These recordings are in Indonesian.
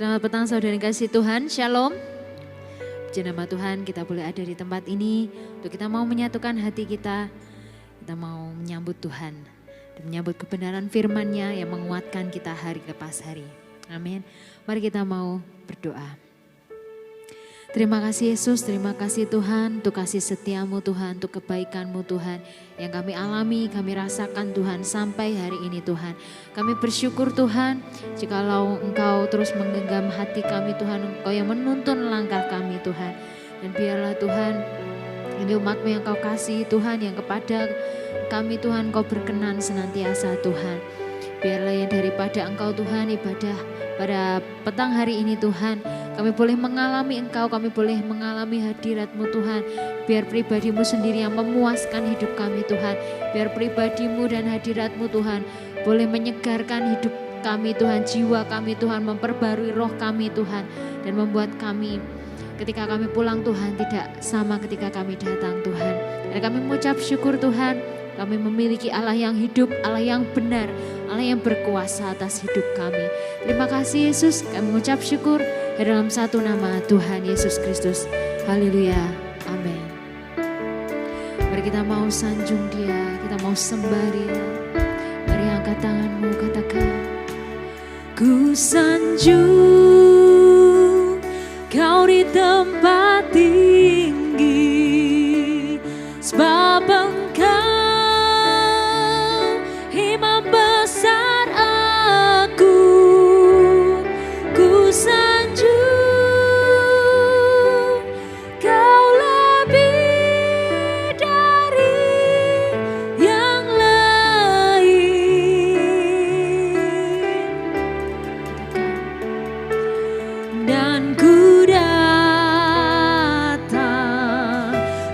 Selamat petang saudara yang kasih Tuhan, Shalom. Puji nama Tuhan kita boleh ada di tempat ini untuk kita mau menyatukan hati kita. Kita mau menyambut Tuhan dan menyambut kebenaran firman-Nya yang menguatkan kita hari lepas hari. Amin. Mari kita mau berdoa. Terima kasih Yesus, terima kasih Tuhan untuk kasih setiamu Tuhan, untuk kebaikan-Mu Tuhan yang kami alami, kami rasakan Tuhan sampai hari ini Tuhan. Kami bersyukur Tuhan jikalau Engkau terus menggenggam hati kami Tuhan, Engkau yang menuntun langkah kami Tuhan. Dan biarlah Tuhan ini umat-Mu yang Kau kasih Tuhan, yang kepada kami Tuhan Kau berkenan senantiasa Tuhan. Biarlah yang daripada Engkau Tuhan ibadah pada petang hari ini Tuhan, kami boleh mengalami Engkau, kami boleh mengalami hadirat-Mu Tuhan. Biar pribadi-Mu sendiri yang memuaskan hidup kami Tuhan. Biar pribadi-Mu dan hadirat-Mu Tuhan boleh menyegarkan hidup kami Tuhan, jiwa kami Tuhan, memperbarui roh kami Tuhan. Dan membuat kami ketika kami pulang Tuhan tidak sama ketika kami datang Tuhan. Dan kami mengucap syukur Tuhan, kami memiliki Allah yang hidup, Allah yang benar, Allah yang berkuasa atas hidup kami. Terima kasih Yesus, kami mengucap syukur dalam satu nama Tuhan Yesus Kristus. Haleluya. Amin. Mari kita mau sanjung Dia, kita mau sembah Dia. Mari angkat tanganmu, katakan, ku sanjung Kau di tempat tinggi, sebab Engkau imam besar aku. Ku sanjung Kau lebih dari yang lain, dan ku datang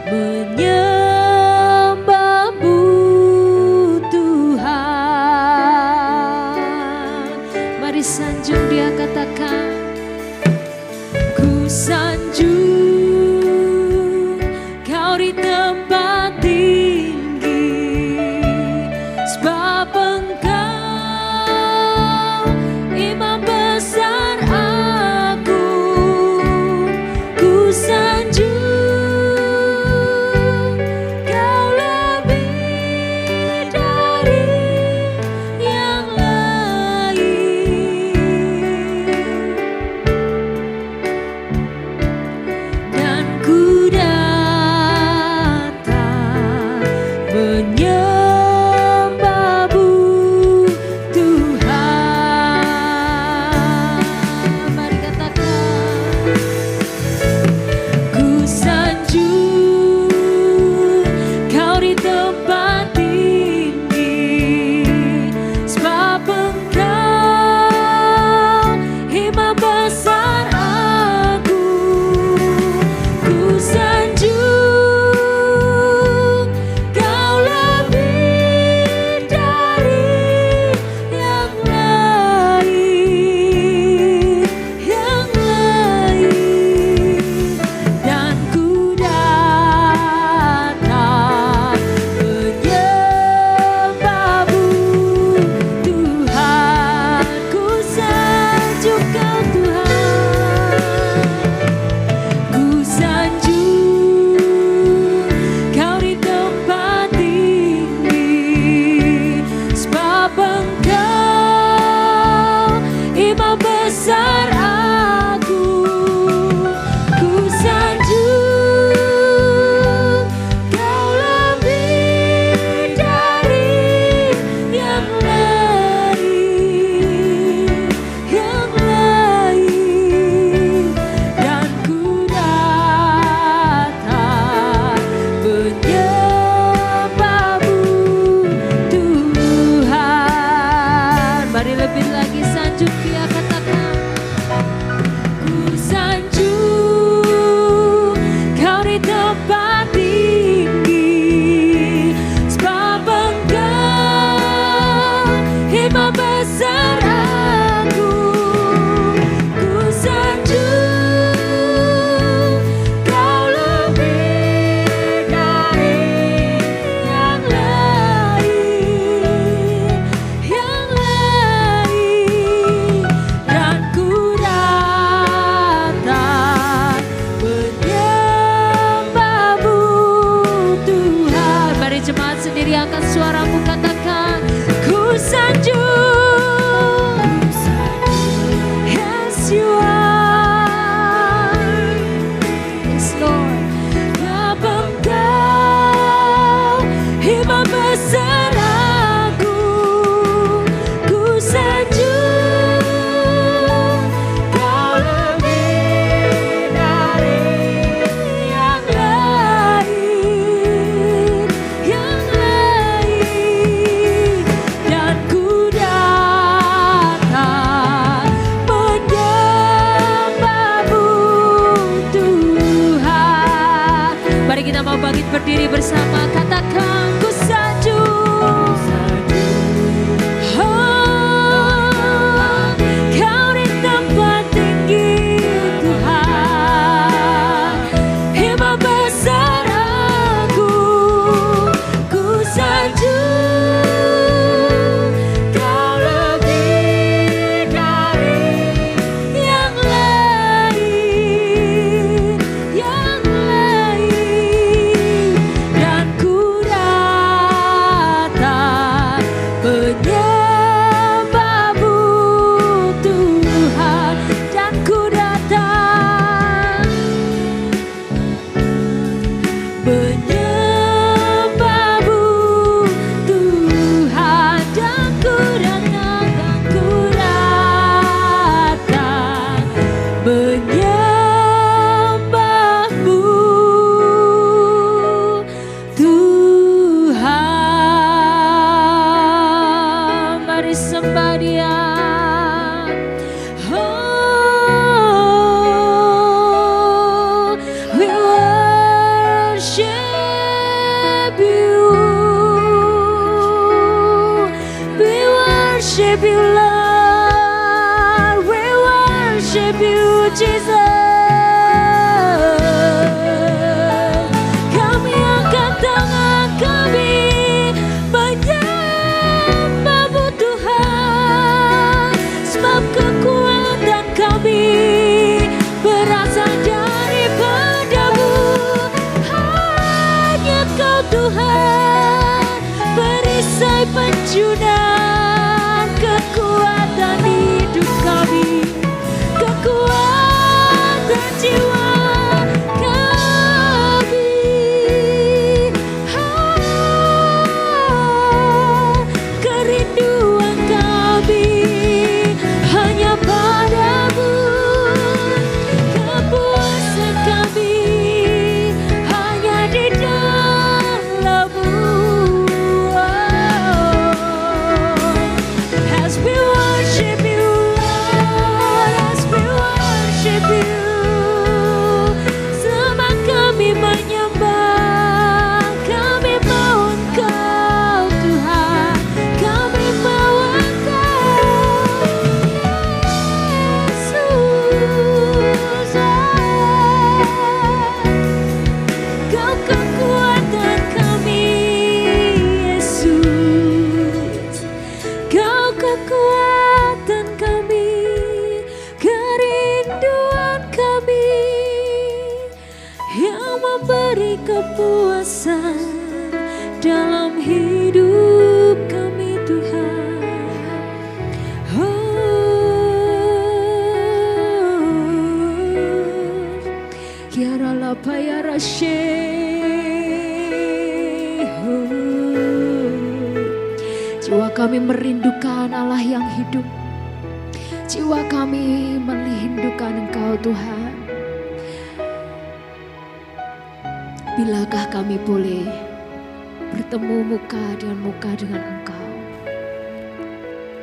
menyembah-Mu Tuhan. Mari sanjung Dia, katakan, ku sanjung Kau di tempat tinggi, sebab Engkau imam besar aku. Ku sanjung Kau lebih dari yang lain, dan ku datang menyembah-Mu worship you, Lord. We worship you, Jesus. Kami angkat tangan kami menyembah-Mu Tuhan, sebab kekuatan kami berasal daripada-Mu. Hanya Kau Tuhan, perisai penjunan kekuatan hidup kami, kekuatan jiwa kami. Kerinduan kami hanya padamu, kepuasan kami hanya di dalam-Mu. As we worship you, Lord, as we worship you, semua kami menyembah, kami mau Engkau Tuhan, kami mau Engkau Yesus. Kau kekuatan kami Yesus, Kau kekuatan kami, kerinduan kami, yang memberi kepuasan dalam hidup kami Tuhan. Kiara la payara jiwa kami merindukan Allah yang hidup. Jiwa kami merindukan Engkau Tuhan. Bilakah kami boleh bertemu muka dengan Engkau,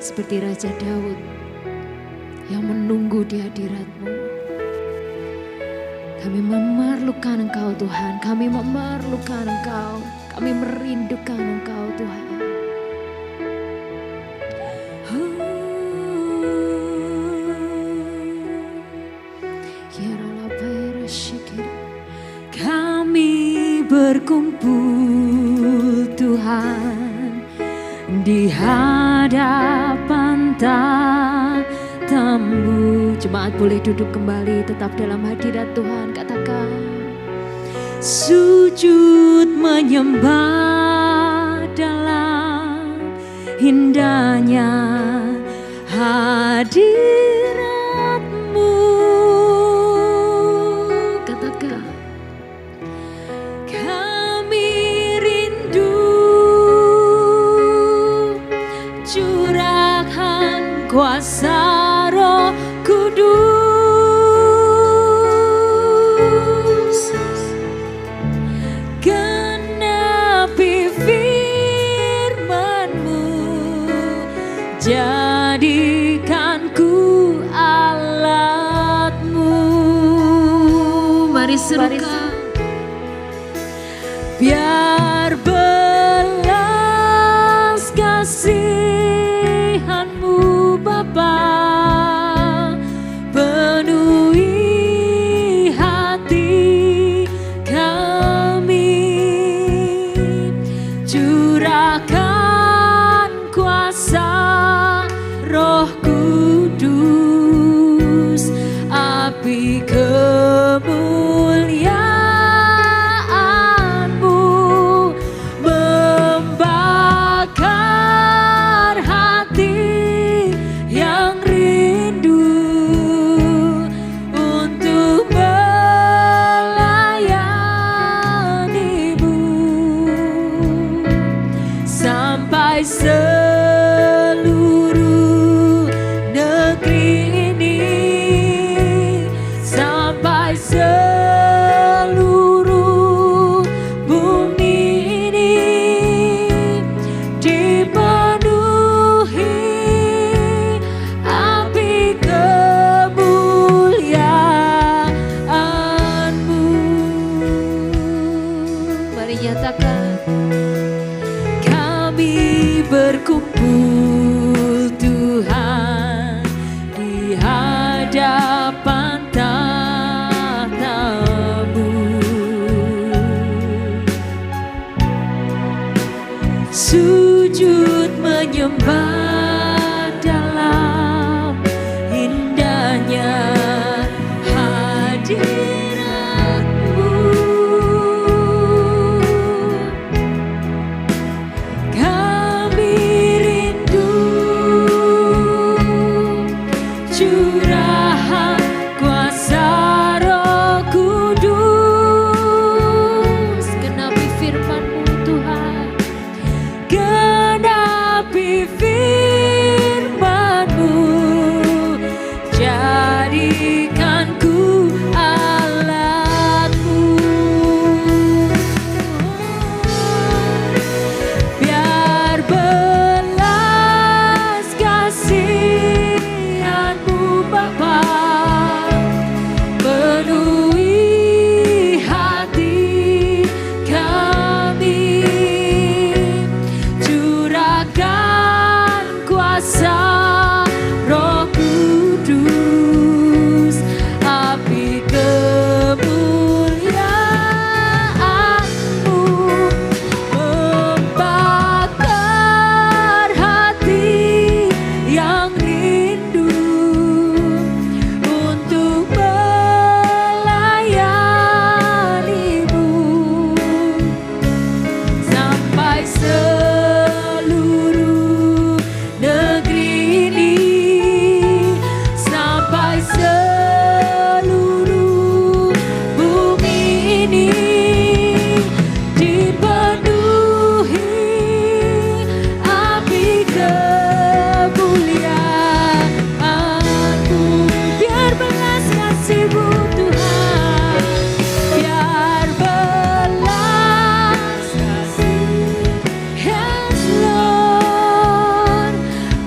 seperti Raja Daud yang menunggu di hadirat-Mu. Kami memerlukan Engkau Tuhan, kami memerlukan Engkau, kami merindukan Engkau Tuhan. Kami berkumpul Tuhan di hadapan tatamu. Jemaat boleh duduk kembali, tetap dalam hadirat Tuhan. Katakan, sujud menyembah dalam indahnya hadirat-Mu. Katakan, kami rindu curahkan kuasa Roh Kudus, genapi firman-Mu, jadikanku alat-Mu. Mari serukan, biar belas kasihan-Mu Bapa penuhi hati kami, curahkan kuasa Roh Kudus, api kemuliaan-Mu terjebak dalam indahnya hadirat-Mu. Kami rindu curahan kuasa Roh Kudus. Genapi firman-Mu Tuhan, genapi firman-Mu, jadikan ku alat-Mu. Biar belas kasihan-Mu Bapa penuhi hati kami, curahkan kuasa Roh Kudus, api kemuliaan-Mu membakar hati yang rindu untuk melayani-Mu, sampai seluruh negeri ini, sampai seluruh bumi ini dipenuhi api kemuliaan-Mu. Biar belas kasih-Mu Tuhan, biar belas kasih, yes Lord,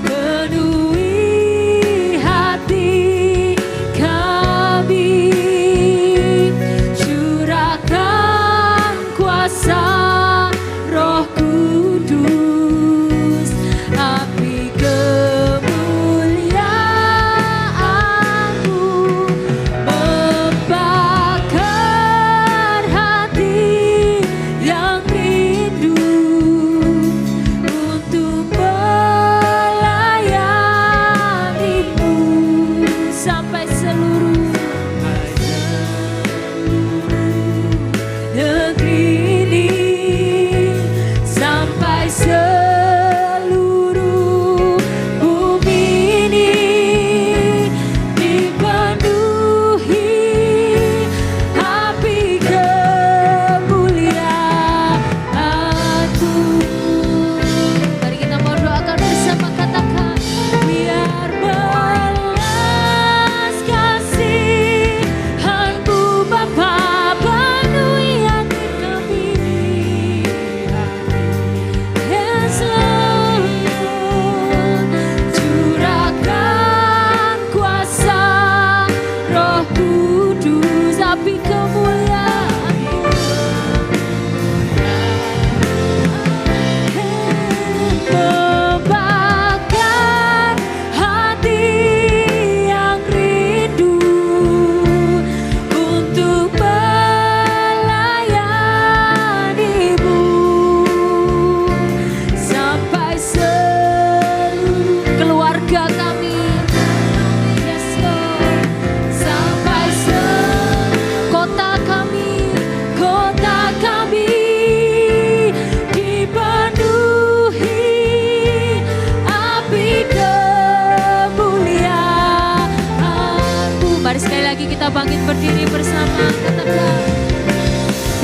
penuhi hati kami, curahkan kuasa Roh Kudus, api kemuliaan-Mu membakar hati yang rindu untuk melayani-Mu, sampai seluruh negeri ini, sampai seluruh bumi ini dipenuhi api kemuliaan-Mu. Mari kita mau doakan bersama, katakan, biar belas kasihan-Mu Bapa penuhi hati kami, yes Lord, curahkan kuasa Roh Kudus, api kemuliaan-Mu membakar hati yang rindu untuk melayani-Mu, sampai seluruh keluarga kami, yes Lord, sampai kota kami dipenuhi api kemuliaan-Mu. Mari sekali lagi kita bangkit berdiri bersama, katakan,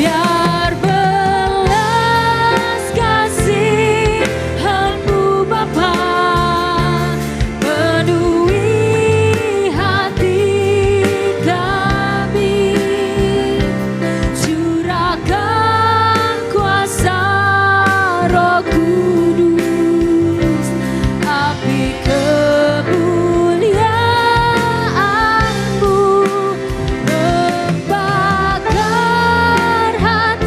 biar belas kasihan-Mu Bapa penuhi hati kami, curahkan kuasa Roh Kudus, api kemuliaan-Mu membakar hati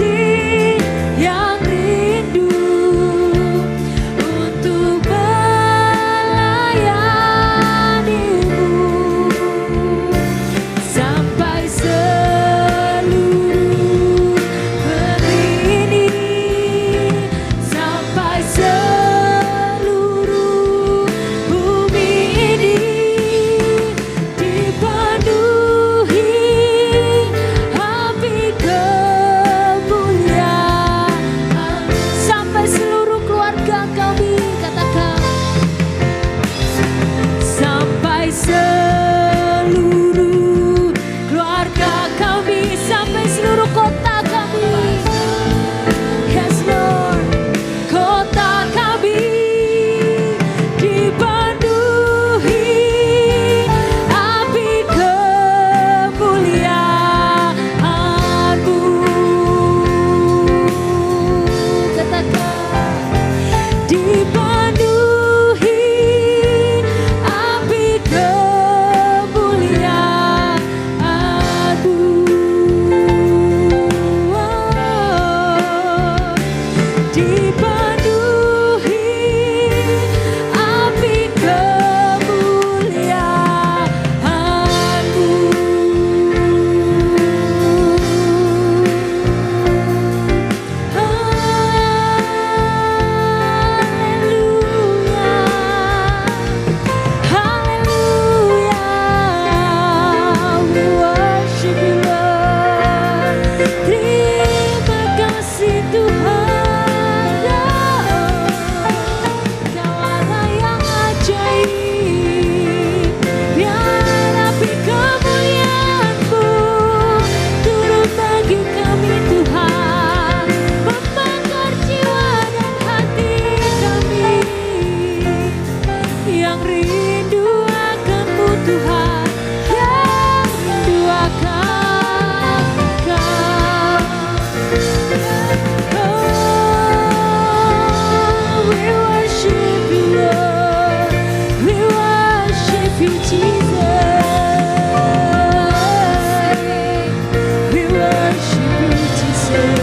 yang rindu akan-Mu Tuhan, yang rindu akan Engkau. Oh, we worship you Lord, we worship you Jesus, we worship you Jesus.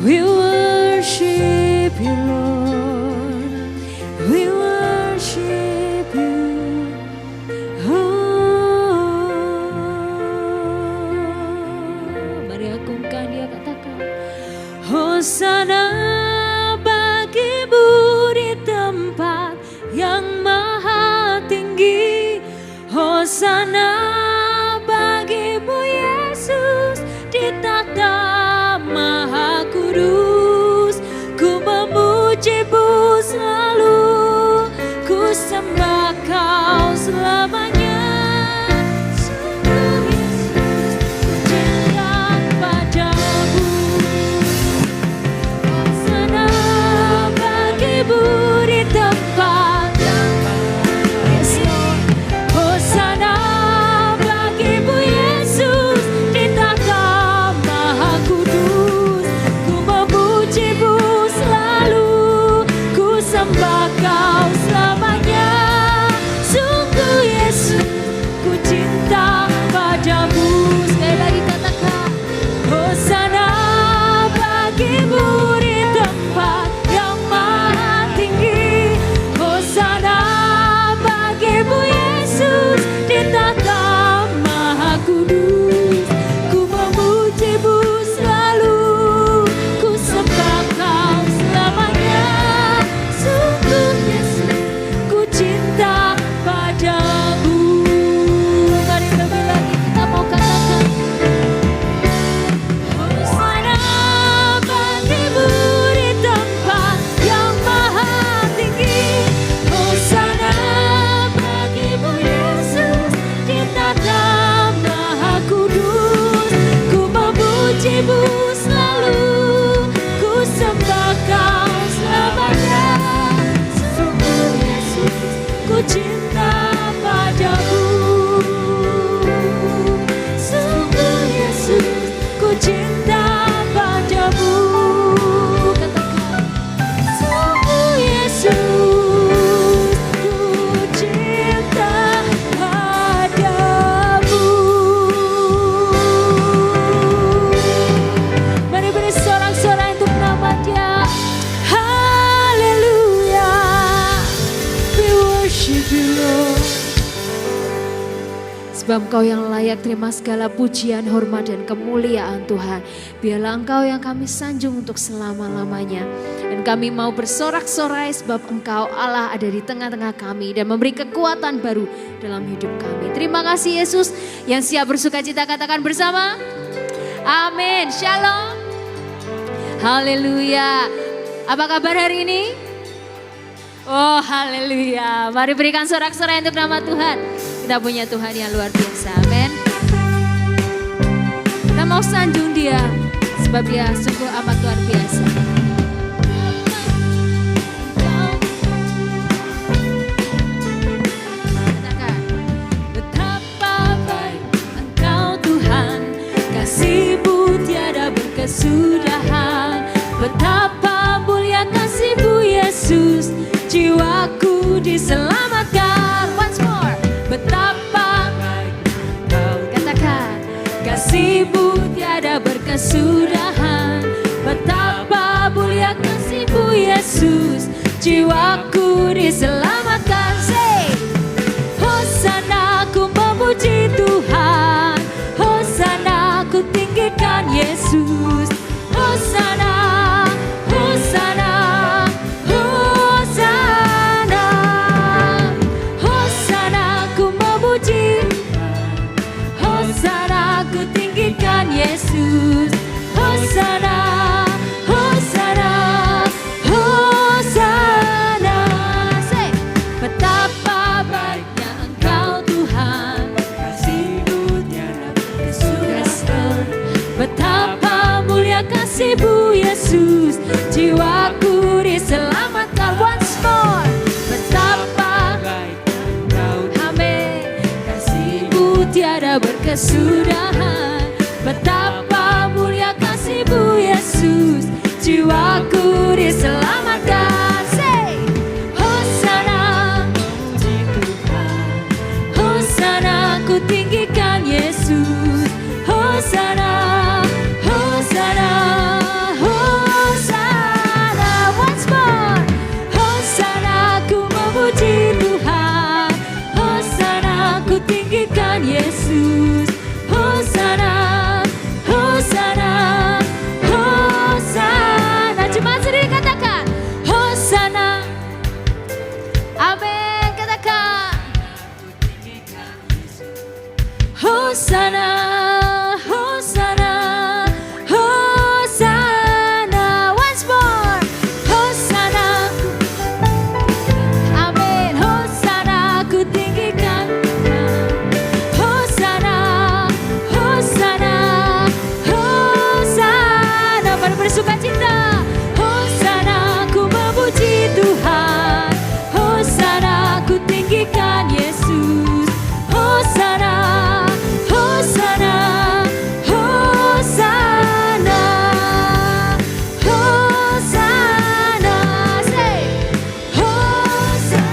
We worship you Lord, we worship you. Mari agungkan Dia, katakan Hosana bagimu di tempat yang maha tinggi, Hosana bagimu Yesus di takhta maha kudus. Ku memuji-Mu selalu, ku sembah Kau selamanya. Sungguh Yesus, ku cinta padamu. Hosana bagimu di tempat yang Hosana bagimu Yesus di takhta maha kudus. Ku memuji-Mu selalu, ku sembah Kau selamanya. Sungguh Yesus, ku cinta padamu. Sekali lagi katakan Hosana bagimu di tempat yang maha tinggi, Hosana bagimu Yesus di takhta maha kudus. Ku memuji-Mu selalu, ku sembah Kau selamanya. Sungguh Yesus, ku cinta padamu. Mari lebih lagi kita mau katakan Hosana bagimu di tempat yang maha tinggi, Hosana bagimu Yesus di takhta maha kudus. Ku memuji-Mu selalu, ku sembah Kau selamanya. Sungguh Yesus, ku cinta padamu. Sungguh Yesus, ku cinta padamu. Katakan sungguh Yesus, ku cinta padamu. Mari beri sorak-sorai untuk nama Dia. Haleluya, we worship you Lord. Sebab Engkau yang layak terima segala pujian, hormat dan kemuliaan Tuhan. Biarlah Engkau yang kami sanjung untuk selama-lamanya. Dan kami mau bersorak-sorai sebab Engkau Allah ada di tengah-tengah kami dan memberi kekuatan baru dalam hidup kami. Terima kasih Yesus. Yang siap bersuka cita katakan bersama. Amin. Shalom. Haleluya. Apa kabar hari ini? Oh haleluya. Mari berikan sorak-sorai untuk nama Tuhan. Kita punya Tuhan yang luar biasa. Amin. Kita mau sanjung Dia sebab Dia sungguh amat luar biasa. Katakan, betapa baik Engkau Tuhan, kasih-Mu tiada berkesudahan. Betapa mulia kasih-Mu Yesus, jiwaku diselamatkan. Once more. Betapa baik Engkau, katakan, kasih-Mu tiada berkesudahan. Betapa mulia kasih-Mu Yesus, jiwaku diselamatkan. Say, Hosana ku memuji Tuhan, Hosana ku tinggikan Yesus. Hosana, Hosana, Hosana, Hosana ku memuji, Hosana ku tinggikan Yesus. Hosana, Hosana, Hosana. kesudahan. Betapa mulia kasih-Mu Yesus, jiwaku diselamatkan. Say, Hosana, puji Tuhan. Hosana, ku tinggikan Yesus. Hosana, Hosana, Hosana. Once more. Hosana, ku memuji Tuhan. Hosana, ku tinggikan Yesus. Hosana, Hosana, Hosana. Jemaat sendiri katakan, Hosana. Amin, katakan. Hosana, Hosana, Hosana. Once more. Hosana. Amin. Hosana, ku tinggikan Tuhan. Hosana, Hosana, Hosana. Pada bersukacita. Hosana, ku memuji Tuhan. Hosana, ku tinggikan Yesus. Hosana, Hosana, Hosana, Hosana. Say, Hosana.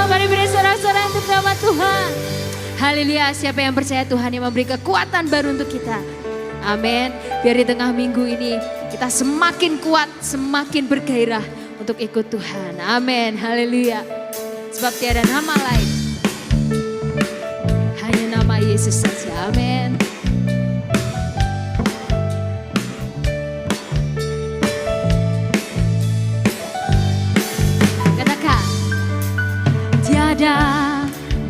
Mari beri sorak-sorai untuk nama Tuhan. Haleluya, siapa yang percaya Tuhan yang memberi kekuatan baru untuk kita. Amin. Biar di tengah minggu ini kita semakin kuat, semakin bergairah untuk ikut Tuhan. Amin. Haleluya. Sebab tiada nama lain, hanya nama Yesus saja. Amin. Katakan, tiada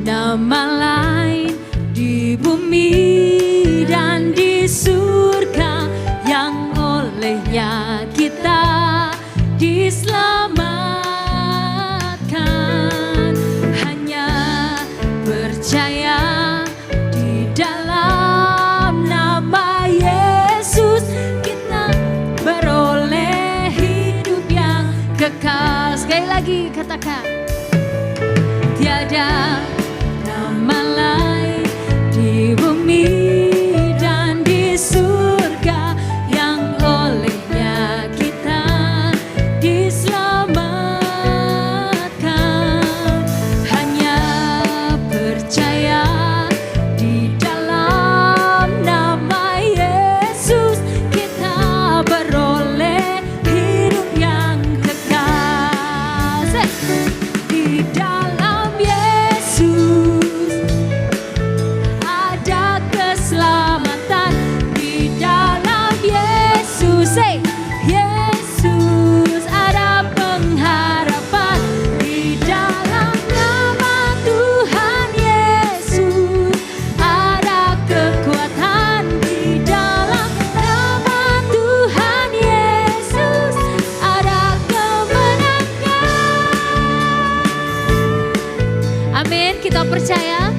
nama lain di bumi dan di surga yang olehnya kita diselamatkan. Hanya percaya di dalam nama Yesus, kita beroleh hidup yang kekal. Sekali lagi katakan, tiada nama lain di bumi dan di surga yang olehnya kita diselamatkan. Hanya percaya di dalam nama Yesus, kita beroleh hidup yang kekal. Di dalam Yesus ada keselamatan. Di dalam Yesus, Yesus ada pengharapan. Di dalam nama Tuhan Yesus ada kekuatan. Di dalam nama Tuhan Yesus ada kemenangan. Amin. Kita percaya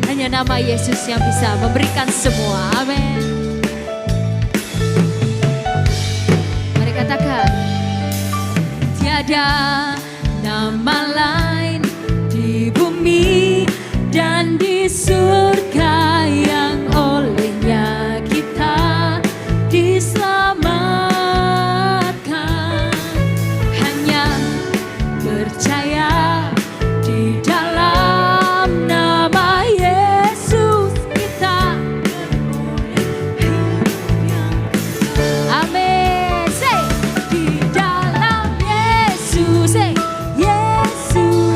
hanya nama Yesus yang bisa memberikan semua. Amin. Mari katakan, tiada nama lain di bumi dan di surga yang olehnya kita diselamatkan. Hanya percaya di dalam nama Yesus, kita beroleh hidup yang kekal. Amin. Say, di dalam Yesus, Yesus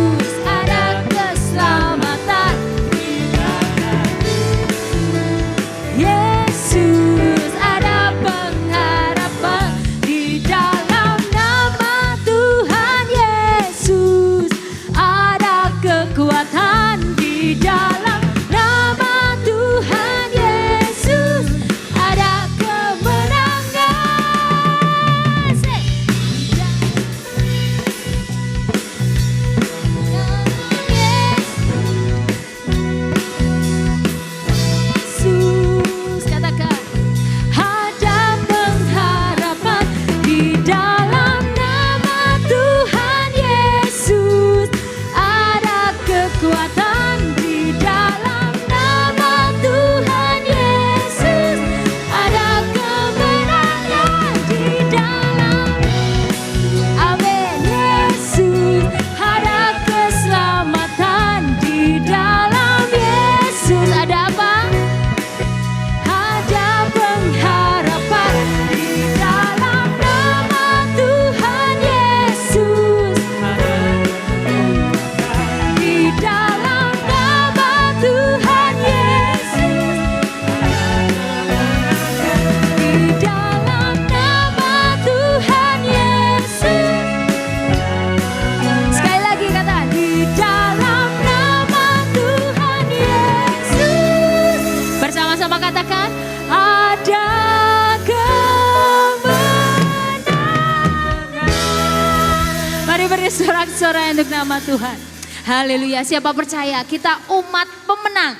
Mari beri sorak-sorai untuk nama Tuhan. Haleluya. Siapa percaya kita umat pemenang.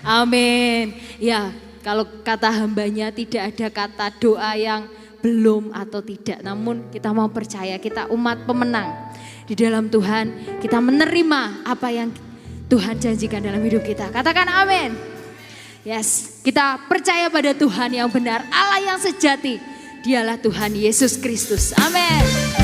Amin. Ya, kalau kata hambanya tidak ada kata doa yang belum atau tidak. Namun kita mau percaya kita umat pemenang. Di dalam Tuhan kita menerima apa yang Tuhan janjikan dalam hidup kita. Katakan amin. Yes, kita percaya pada Tuhan yang benar, Allah yang sejati. Dialah Tuhan Yesus Kristus. Amin.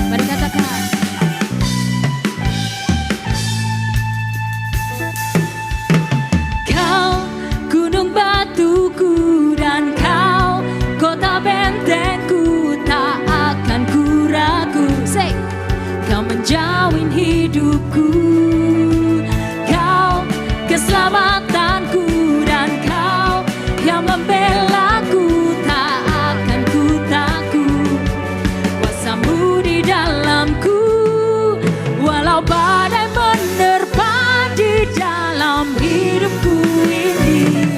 Mari katakan. Kau gunung batuku dan kau kota bentengku, tak akan ku ragu. Say. Kau menjamin hidupku, kau keselamatanku dan kau yang membelaku, tak akan ku takut. Kuasamu di dalamku, walau badai menerpa di dalam hidupku ini.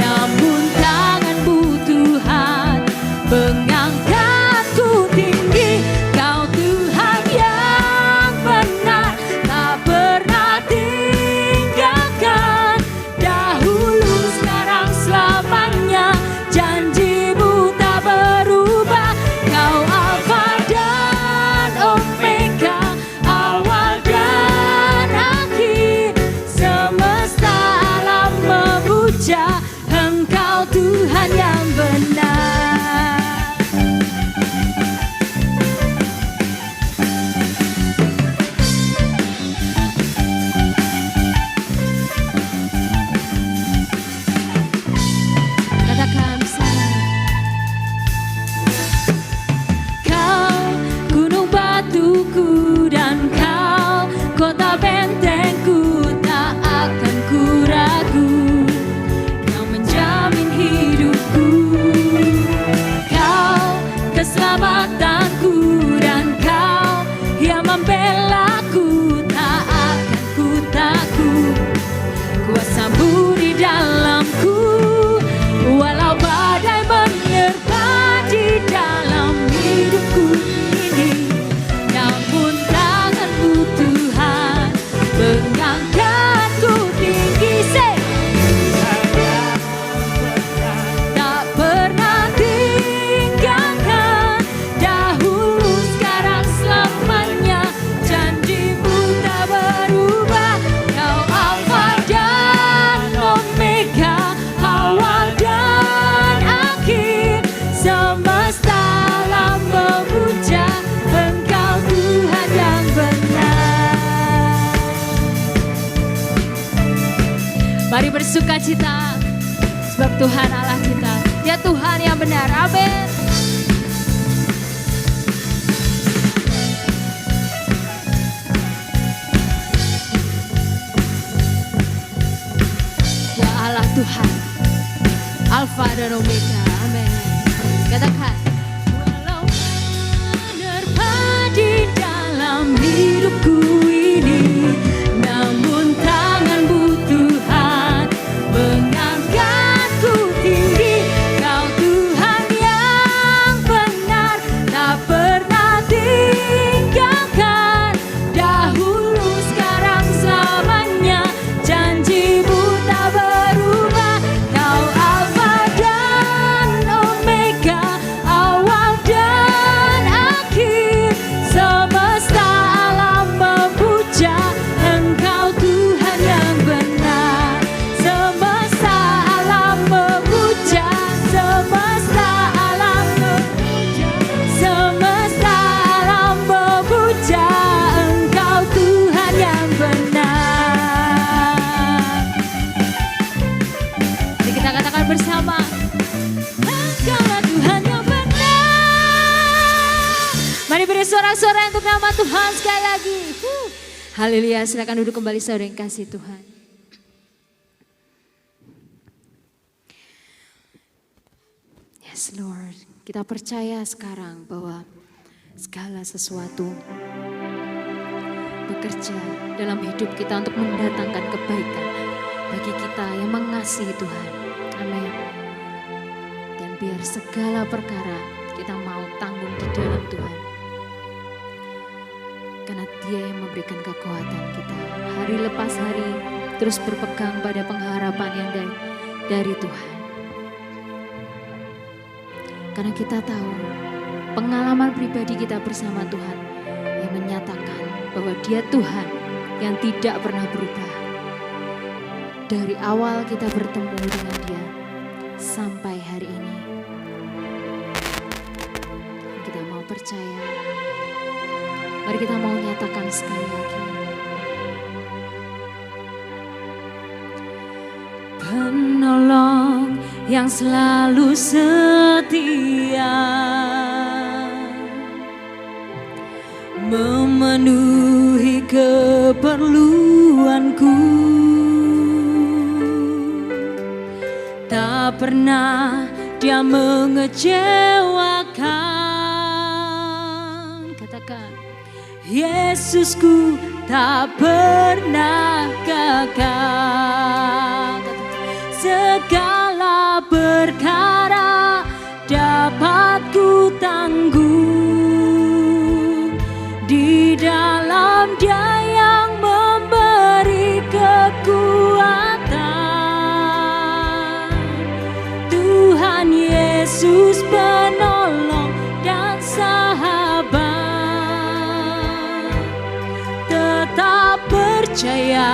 Namun tanganmu Tuhan mengangkatku tinggi. Kau Tuhan yang benar, tak pernah tinggalkan. Dahulu, sekarang, selamanya, janjimu tak berubah. Kau Alfa dan Omega, awal dan akhir. Semesta alam memuja Engkau Tuhan yang benar. Katakan bersama. Kau gunung batuku dan kau kota bentengku, tak akan ku ragu. Kau menjamin hidupku, kau keselamatanku dan kau yang membelaku, tak akan ku takut. Kuasamu di dalamku, walau badai menerpa di dalam hidupku ini. Namun tanganmu Tuhan mengangkatku tinggi. Say. Tak pernah tinggalkan. Dahulu, sekarang, selamanya, janjimu tak berubah. Kau Alfa dan Omega, awal dan akhir. Semesta alam memuja Engkau Tuhan yang benar. Mari bersuka cita sebab Tuhan Allah kita, dia Tuhan yang benar. Amin. Ya Allah Tuhan, Alfa dan Omega. Amin. Katakan. Walau menerpa di dalam hidupku ini, namun tanganmu Tuhan mengangkatku tinggi. Kau Tuhan yang benar, tak pernah tinggalkan. Dahulu, sekarang, selamanya, janjimu tak berubah. Kau Alfa dan Omega, awal dan akhir. Semesta alam memuja Engkau Tuhan yang benar. Semesta alam memuja, semesta alam memuja, semesta alam memuja Engkau Tuhan yang benar. Jadi kita katakan bersama, Engkaulah Tuhan yang benar. Mari beri sorak-sorai untuk nama Tuhan sekali lagi. Haleluya, silakan duduk kembali saudara yang kasih Tuhan. Yes Lord, kita percaya sekarang bahwa segala sesuatu bekerja dalam hidup kita untuk mendatangkan kebaikan. bagi kita yang mengasihi Tuhan. Amin. Dan biar segala perkara kita mau tanggung di dalam Tuhan. Karena Dia yang memberikan kekuatan kita hari lepas hari terus berpegang pada pengharapan yang dari Tuhan. Karena kita tahu pengalaman pribadi kita bersama Tuhan yang menyatakan bahwa Dia Tuhan yang tidak pernah berubah. Dari awal kita bertemu dengan Dia sampai hari ini. Kita mau percaya. Mari kita mau nyatakan sekali lagi. Penolong yang selalu setia, memenuhi keperluanku, tak pernah Dia mengecewakan. Katakan, Yesusku tak pernah gagal. Segala perkara dapat ku tanggung di dalam Dia yang memberi kekuatan. Tuhan Yesus penolong dan sahabat, tetap percaya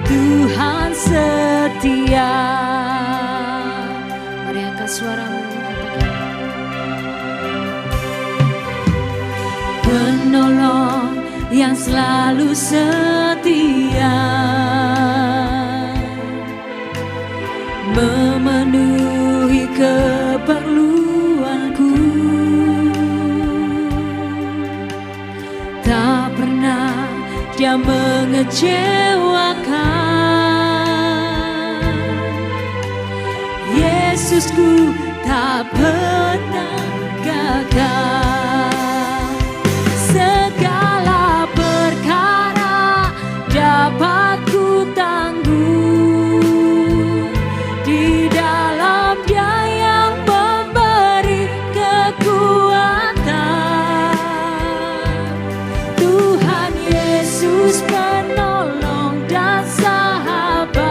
Tuhan setia. Mari angkat suaramu, katakan. Penolong yang selalu setia, memenuhi keperluanku, tak pernah Dia mengecewakan. Yesusku tak pernah gagal. Segala perkara dapat ku tanggung di dalam Dia yang memberi kekuatan. Tuhan Yesus penolong dan sahabat,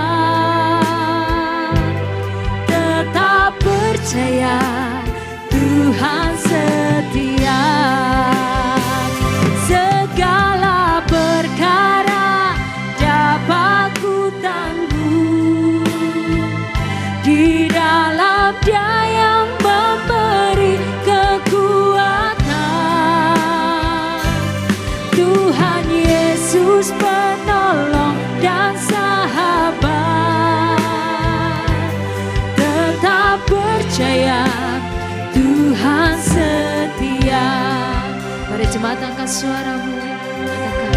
tetap percaya Tuhan setia. Segala perkara dapat ku tanggung di dalam Dia yang memberi kekuatan. Tuhan Yesus penolong dan sahabat, tetap percaya Tuhan setia. Mari jemaat angkat suaramu, katakan.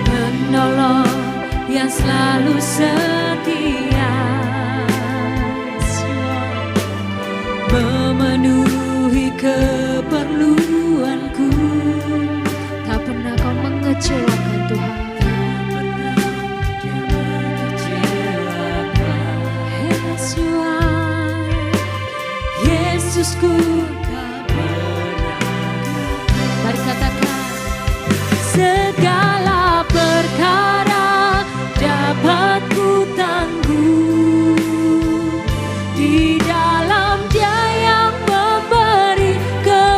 Penolong yang selalu setia, memenuhi keperluanku, tak pernah Kau mengecewakan Tuhan. Yesusku tak pernah. Mari katakan, segala perkara dapat ku tanggung di dalam Dia yang memberi kekuatan.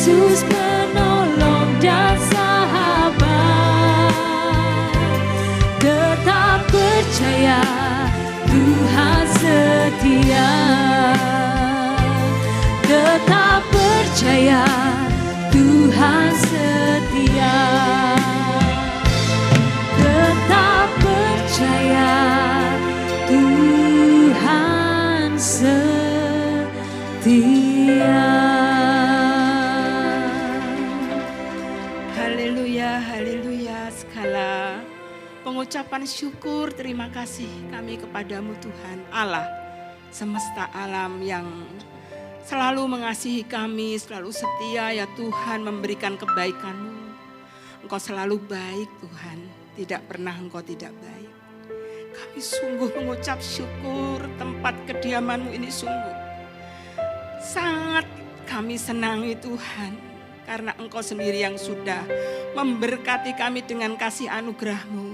Yesus penolong dan sahabat. Tetap percaya Tuhan setia. Tetap percaya Tuhan setia. Tetap percaya Tuhan setia. Haleluya, haleluya. Segala pengucapan syukur terima kasih kami kepadamu Tuhan Allah semesta alam yang selalu mengasihi kami, selalu setia ya Tuhan memberikan kebaikan-Mu. Engkau selalu baik Tuhan, tidak pernah Engkau tidak baik. Kami sungguh mengucap syukur tempat kediaman-Mu ini sungguh sangat kami senangi Tuhan. Karena Engkau sendiri yang sudah memberkati kami dengan kasih anugerah-Mu.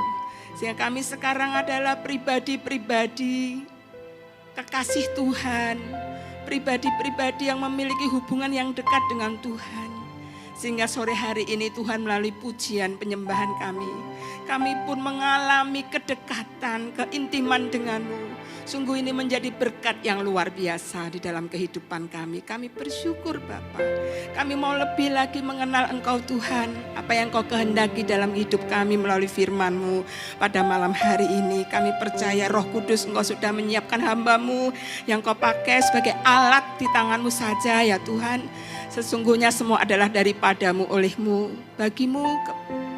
Sehingga kami sekarang adalah pribadi-pribadi kekasih Tuhan. Pribadi-pribadi yang memiliki hubungan yang dekat dengan Tuhan. Sehingga sore hari ini Tuhan melalui pujian penyembahan kami pun mengalami kedekatan, keintiman dengan-Mu. Sungguh ini menjadi berkat yang luar biasa di dalam kehidupan kami. Kami bersyukur Bapa. Kami mau lebih lagi mengenal Engkau Tuhan. Apa yang Engkau kehendaki dalam hidup kami melalui firman-Mu pada malam hari ini. Kami percaya Roh Kudus Engkau sudah menyiapkan hamba-Mu yang Engkau pakai sebagai alat di tangan-Mu saja ya Tuhan. Sesungguhnya semua adalah daripada-Mu, oleh-Mu, bagi-Mu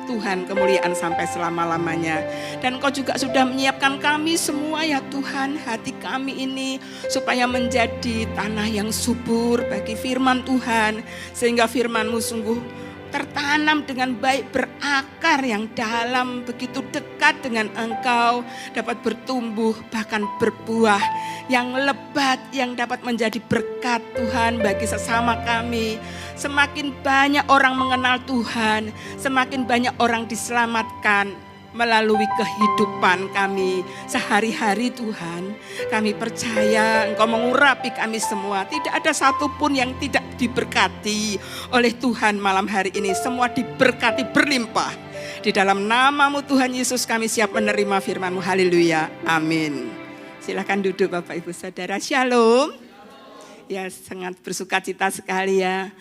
Tuhan kemuliaan sampai selama-lamanya. Dan Engkau juga sudah menyiapkan kami semua ya Tuhan, hati kami ini supaya menjadi tanah yang subur bagi firman Tuhan. Sehingga firman-Mu sungguh tertanam dengan baik, berakar yang dalam, begitu dekat dengan Engkau, dapat bertumbuh bahkan berbuah yang lebat, yang dapat menjadi berkat Tuhan bagi sesama kami. Semakin banyak orang mengenal Tuhan, semakin banyak orang diselamatkan melalui kehidupan kami sehari-hari Tuhan. Kami percaya Engkau mengurapi kami semua. Tidak ada satupun yang tidak diberkati oleh Tuhan malam hari ini. Semua diberkati berlimpah. Di dalam nama-Mu Tuhan Yesus kami siap menerima firman-Mu. Haleluya. Amin. Silakan duduk Bapak Ibu Saudara. Shalom. Ya, sangat bersukacita sekali ya.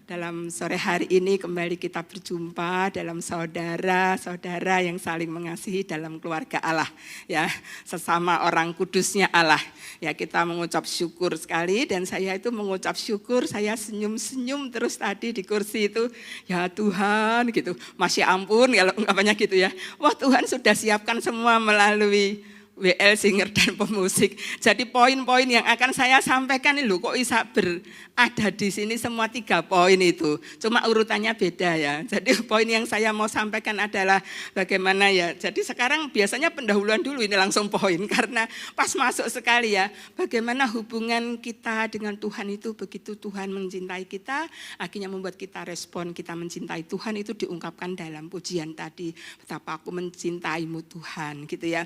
Dalam sore hari ini kembali kita berjumpa dalam saudara-saudara yang saling mengasihi dalam keluarga Allah. Ya, sesama orang kudusnya Allah. Ya, kita mengucap syukur sekali dan saya itu mengucap syukur, saya senyum-senyum terus tadi di kursi itu. Ya Tuhan gitu, masih ampun kalau ungkapannya gitu ya. Wah Tuhan sudah siapkan semua melalui WL Singer dan pemusik. Jadi poin-poin yang akan saya sampaikan ini loh kok bisa berada di sini semua 3 poin itu. Cuma urutannya beda ya. Jadi poin yang saya mau sampaikan adalah bagaimana ya. Jadi sekarang biasanya pendahuluan dulu ini langsung poin karena pas masuk sekali ya. Bagaimana hubungan kita dengan Tuhan itu begitu Tuhan mencintai kita, akhirnya membuat kita respon, kita mencintai Tuhan itu diungkapkan dalam pujian tadi. Betapa aku mencintaimu Tuhan gitu ya.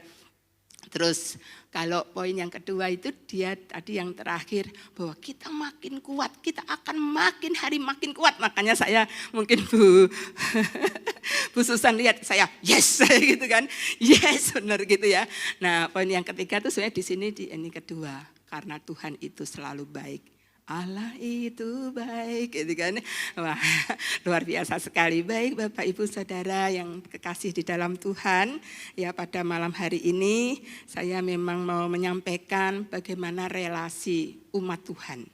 Terus kalau poin yang kedua itu dia tadi yang terakhir bahwa kita makin kuat, kita akan makin hari makin kuat. Makanya saya mungkin Bu Susan lihat saya yes gitu kan, yes benar gitu ya. Nah poin yang ketiga itu sebenarnya di sini di ini kedua karena Tuhan itu selalu baik. Allah itu baik gitu kan. Wah, luar biasa sekali. Baik Bapak Ibu Saudara yang kekasih di dalam Tuhan. Ya pada malam hari ini saya memang mau menyampaikan bagaimana relasi umat Tuhan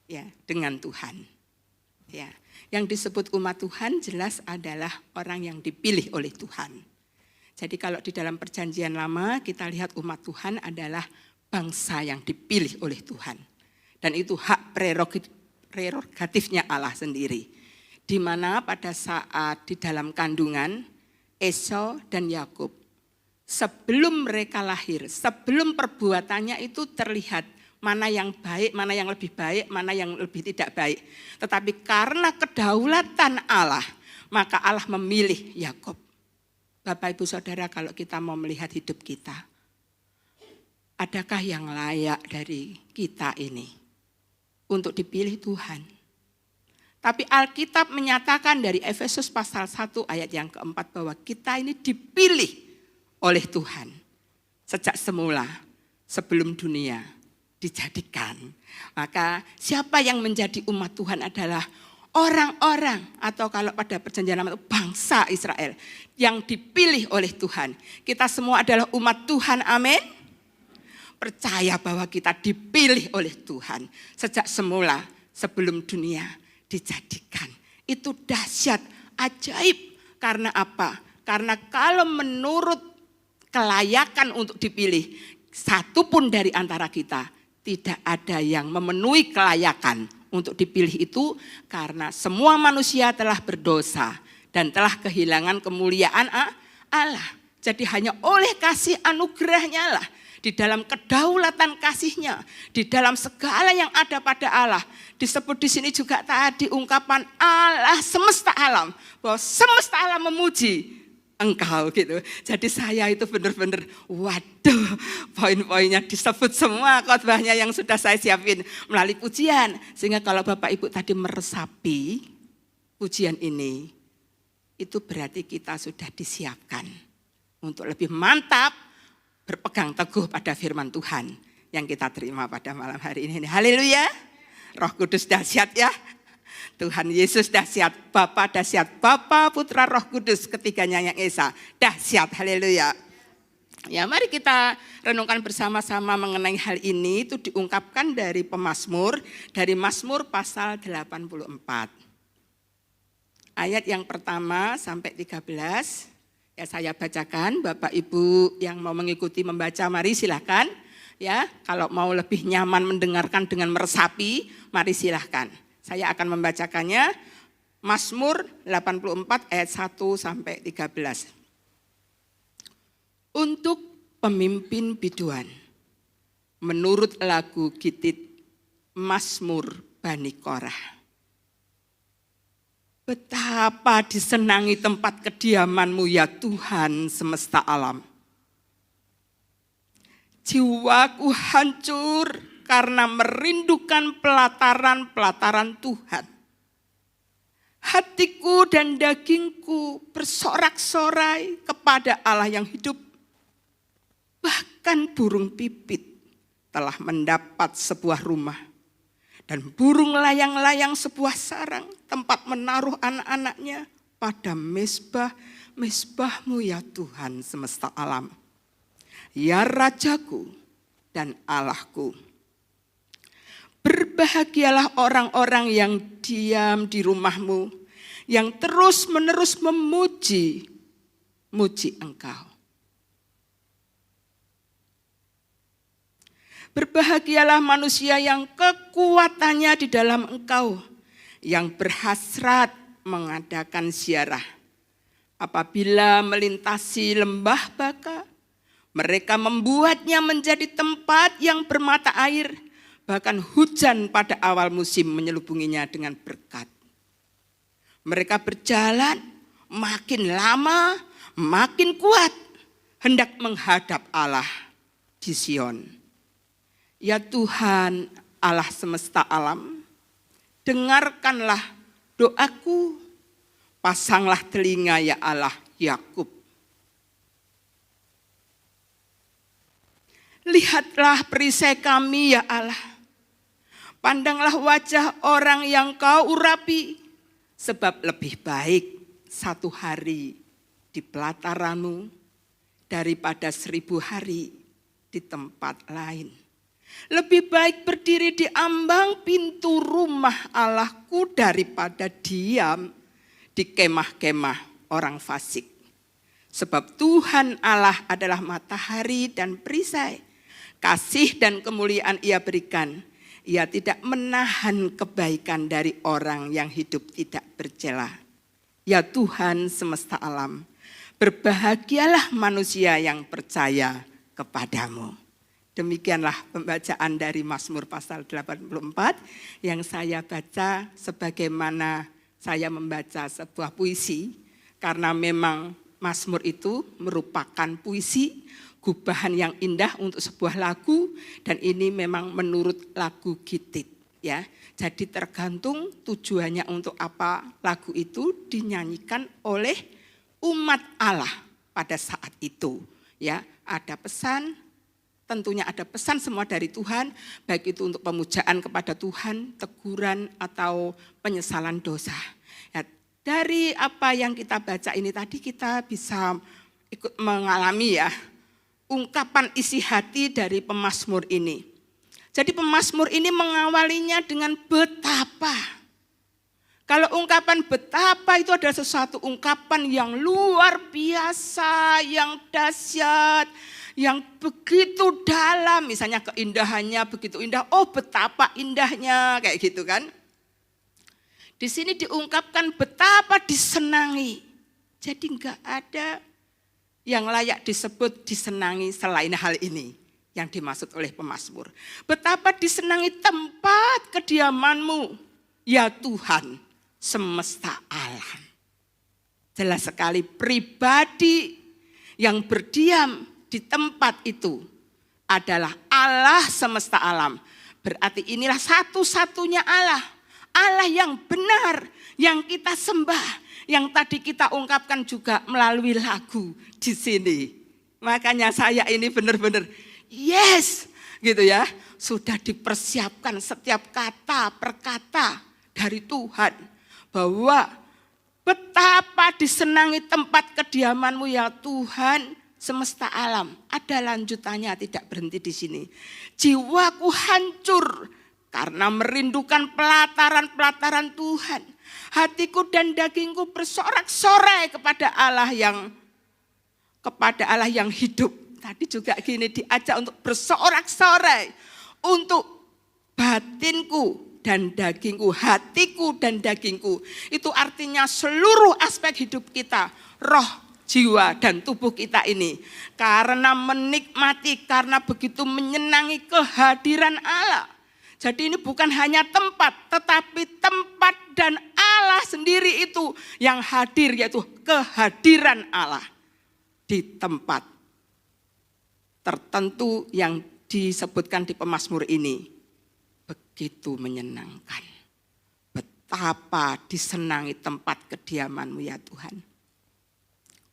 ya dengan Tuhan. Ya, yang disebut umat Tuhan jelas adalah orang yang dipilih oleh Tuhan. Jadi kalau di dalam perjanjian lama kita lihat umat Tuhan adalah bangsa yang dipilih oleh Tuhan. Dan itu hak prerogatifnya Allah sendiri. Di mana pada saat di dalam kandungan Esau dan Yakub, sebelum mereka lahir, sebelum perbuatannya itu terlihat mana yang baik, mana yang lebih baik, mana yang lebih tidak baik. Tetapi karena kedaulatan Allah, maka Allah memilih Yakub. Bapak Ibu Saudara, kalau kita mau melihat hidup kita, adakah yang layak dari kita ini untuk dipilih Tuhan? Tapi Alkitab menyatakan dari Efesus pasal 1 ayat yang keempat bahwa kita ini dipilih oleh Tuhan. Sejak semula, sebelum dunia dijadikan. Maka siapa yang menjadi umat Tuhan adalah orang-orang, atau kalau pada perjanjian lama itu bangsa Israel yang dipilih oleh Tuhan. Kita semua adalah umat Tuhan, amin. Percaya bahwa kita dipilih oleh Tuhan sejak semula, sebelum dunia dijadikan. Itu dahsyat, ajaib. Karena apa? Karena kalau menurut kelayakan untuk dipilih, satu pun dari antara kita tidak ada yang memenuhi kelayakan untuk dipilih itu, karena semua manusia telah berdosa dan telah kehilangan kemuliaan Allah. Jadi hanya oleh kasih anugerahnya lah, di dalam kedaulatan kasihnya, di dalam segala yang ada pada Allah. Disebut di sini juga tadi ungkapan Allah semesta alam, bahwa semesta alam memuji Engkau gitu. Jadi saya itu benar-benar waduh, poin-poinnya disebut semua khotbahnya yang sudah saya siapin melalui pujian. Sehingga kalau Bapak Ibu tadi meresapi pujian ini, itu berarti kita sudah disiapkan untuk lebih mantap berpegang teguh pada firman Tuhan yang kita terima pada malam hari ini. Haleluya. Roh Kudus dahsyat ya. Tuhan Yesus dahsyat, Bapa dahsyat, Bapa, Putra, Roh Kudus, ketiganya yang esa, dahsyat, haleluya. Ya, mari kita renungkan bersama-sama mengenai hal ini. Itu diungkapkan dari pemazmur, dari Mazmur pasal 84. Ayat yang pertama sampai 13, ya saya bacakan. Bapak Ibu yang mau mengikuti membaca, mari silahkan. Ya, kalau mau lebih nyaman mendengarkan dengan meresapi, mari silahkan. Saya akan membacakannya, Mazmur 84 ayat 1 sampai 13. Untuk pemimpin biduan, menurut lagu Gitit Mazmur Bani Korah. Betapa disenangi tempat kediaman-Mu ya Tuhan semesta alam. Jiwaku hancur karena merindukan pelataran-pelataran Tuhan. Hatiku dan dagingku bersorak-sorai kepada Allah yang hidup. Bahkan burung pipit telah mendapat sebuah rumah, dan burung layang-layang sebuah sarang tempat menaruh anak-anaknya pada mezbah-mezbah-Mu ya Tuhan semesta alam. Ya Rajaku dan Allahku. Berbahagialah orang-orang yang diam di rumah-Mu, yang terus-menerus memuji Engkau. Berbahagialah manusia yang kekuatannya di dalam Engkau, yang berhasrat mengadakan ziarah. Apabila melintasi lembah Baka, mereka membuatnya menjadi tempat yang bermata air, bahkan hujan pada awal musim menyelubunginya dengan berkat. Mereka berjalan makin lama, makin kuat, hendak menghadap Allah di Sion. Ya Tuhan Allah semesta alam, dengarkanlah doaku, pasanglah telinga ya Allah Yakub. Lihatlah perisai kami ya Allah, pandanglah wajah orang yang Kau urapi, sebab lebih baik satu hari di pelataran-Mu daripada 1000 hari di tempat lain. Lebih baik berdiri di ambang pintu rumah Allahku daripada diam di kemah-kemah orang fasik. Sebab Tuhan Allah adalah matahari dan perisai. Kasih dan kemuliaan Ia berikan. Ia tidak menahan kebaikan dari orang yang hidup tidak bercela. Ya Tuhan semesta alam, berbahagialah manusia yang percaya kepadamu. Demikianlah pembacaan dari Mazmur pasal 84 yang saya baca sebagaimana saya membaca sebuah puisi. Karena memang Mazmur itu merupakan puisi, gubahan yang indah untuk sebuah lagu, dan ini memang menurut lagu Gitit ya. Jadi tergantung tujuannya untuk apa lagu itu dinyanyikan oleh umat Allah pada saat itu, ya. Ada pesan, tentunya ada pesan semua dari Tuhan, baik itu untuk pemujaan kepada Tuhan, teguran atau penyesalan dosa. Ya, dari apa yang kita baca ini tadi kita bisa ikut mengalami ya ungkapan isi hati dari pemazmur ini. Jadi pemazmur ini mengawalinya dengan betapa. Kalau ungkapan betapa itu adalah sesuatu ungkapan yang luar biasa, yang dahsyat, yang begitu dalam. Misalnya keindahannya begitu indah, oh betapa indahnya, kayak gitu kan. Di sini diungkapkan betapa disenangi. Jadi enggak ada yang layak disebut disenangi selain hal ini yang dimaksud oleh pemazmur. Betapa disenangi tempat kediaman-Mu, ya Tuhan semesta alam. Jelas sekali pribadi yang berdiam di tempat itu adalah Allah semesta alam. Berarti inilah satu-satunya Allah. Allah yang benar, yang kita sembah. Yang tadi kita ungkapkan juga melalui lagu di sini. Makanya saya ini benar-benar yes gitu ya. Sudah dipersiapkan setiap kata per kata dari Tuhan. Bahwa betapa disenangi tempat kediaman-Mu ya Tuhan semesta alam. Ada lanjutannya, tidak berhenti di sini. Jiwaku hancur karena merindukan pelataran-pelataran Tuhan. Hatiku dan dagingku bersorak-sorai kepada Allah yang hidup. Tadi juga gini diajak untuk bersorak-sorai untuk batinku dan dagingku, hatiku dan dagingku. Itu artinya seluruh aspek hidup kita, roh, jiwa dan tubuh kita ini. Karena menikmati, karena begitu menyenangi kehadiran Allah. Jadi ini bukan hanya tempat, tetapi tempat dan Allah sendiri itu yang hadir, yaitu kehadiran Allah di tempat tertentu yang disebutkan di pemazmur ini. Begitu menyenangkan. Betapa disenangi tempat kediaman-Mu ya Tuhan.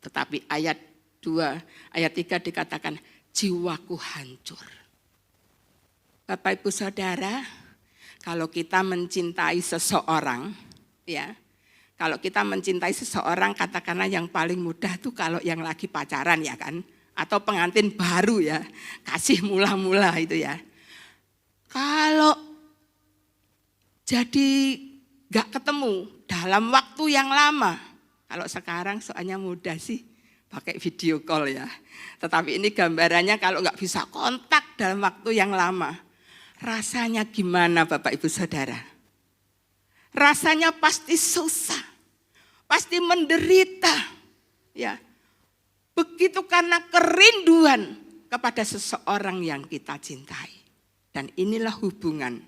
Tetapi ayat 2, ayat 3 dikatakan jiwaku hancur. Bapak Ibu Saudara, kalau kita mencintai seseorang, ya, kalau kita mencintai seseorang, katakanlah yang paling mudah tuh kalau yang lagi pacaran ya kan, atau pengantin baru ya, kasih mula-mula itu ya. Kalau jadi gak ketemu dalam waktu yang lama, kalau sekarang soalnya mudah sih pakai video call ya. Tetapi ini gambarannya kalau gak bisa kontak dalam waktu yang lama. Rasanya gimana Bapak Ibu Saudara? Rasanya pasti susah, pasti menderita. Ya, begitu karena kerinduan kepada seseorang yang kita cintai. Dan inilah hubungan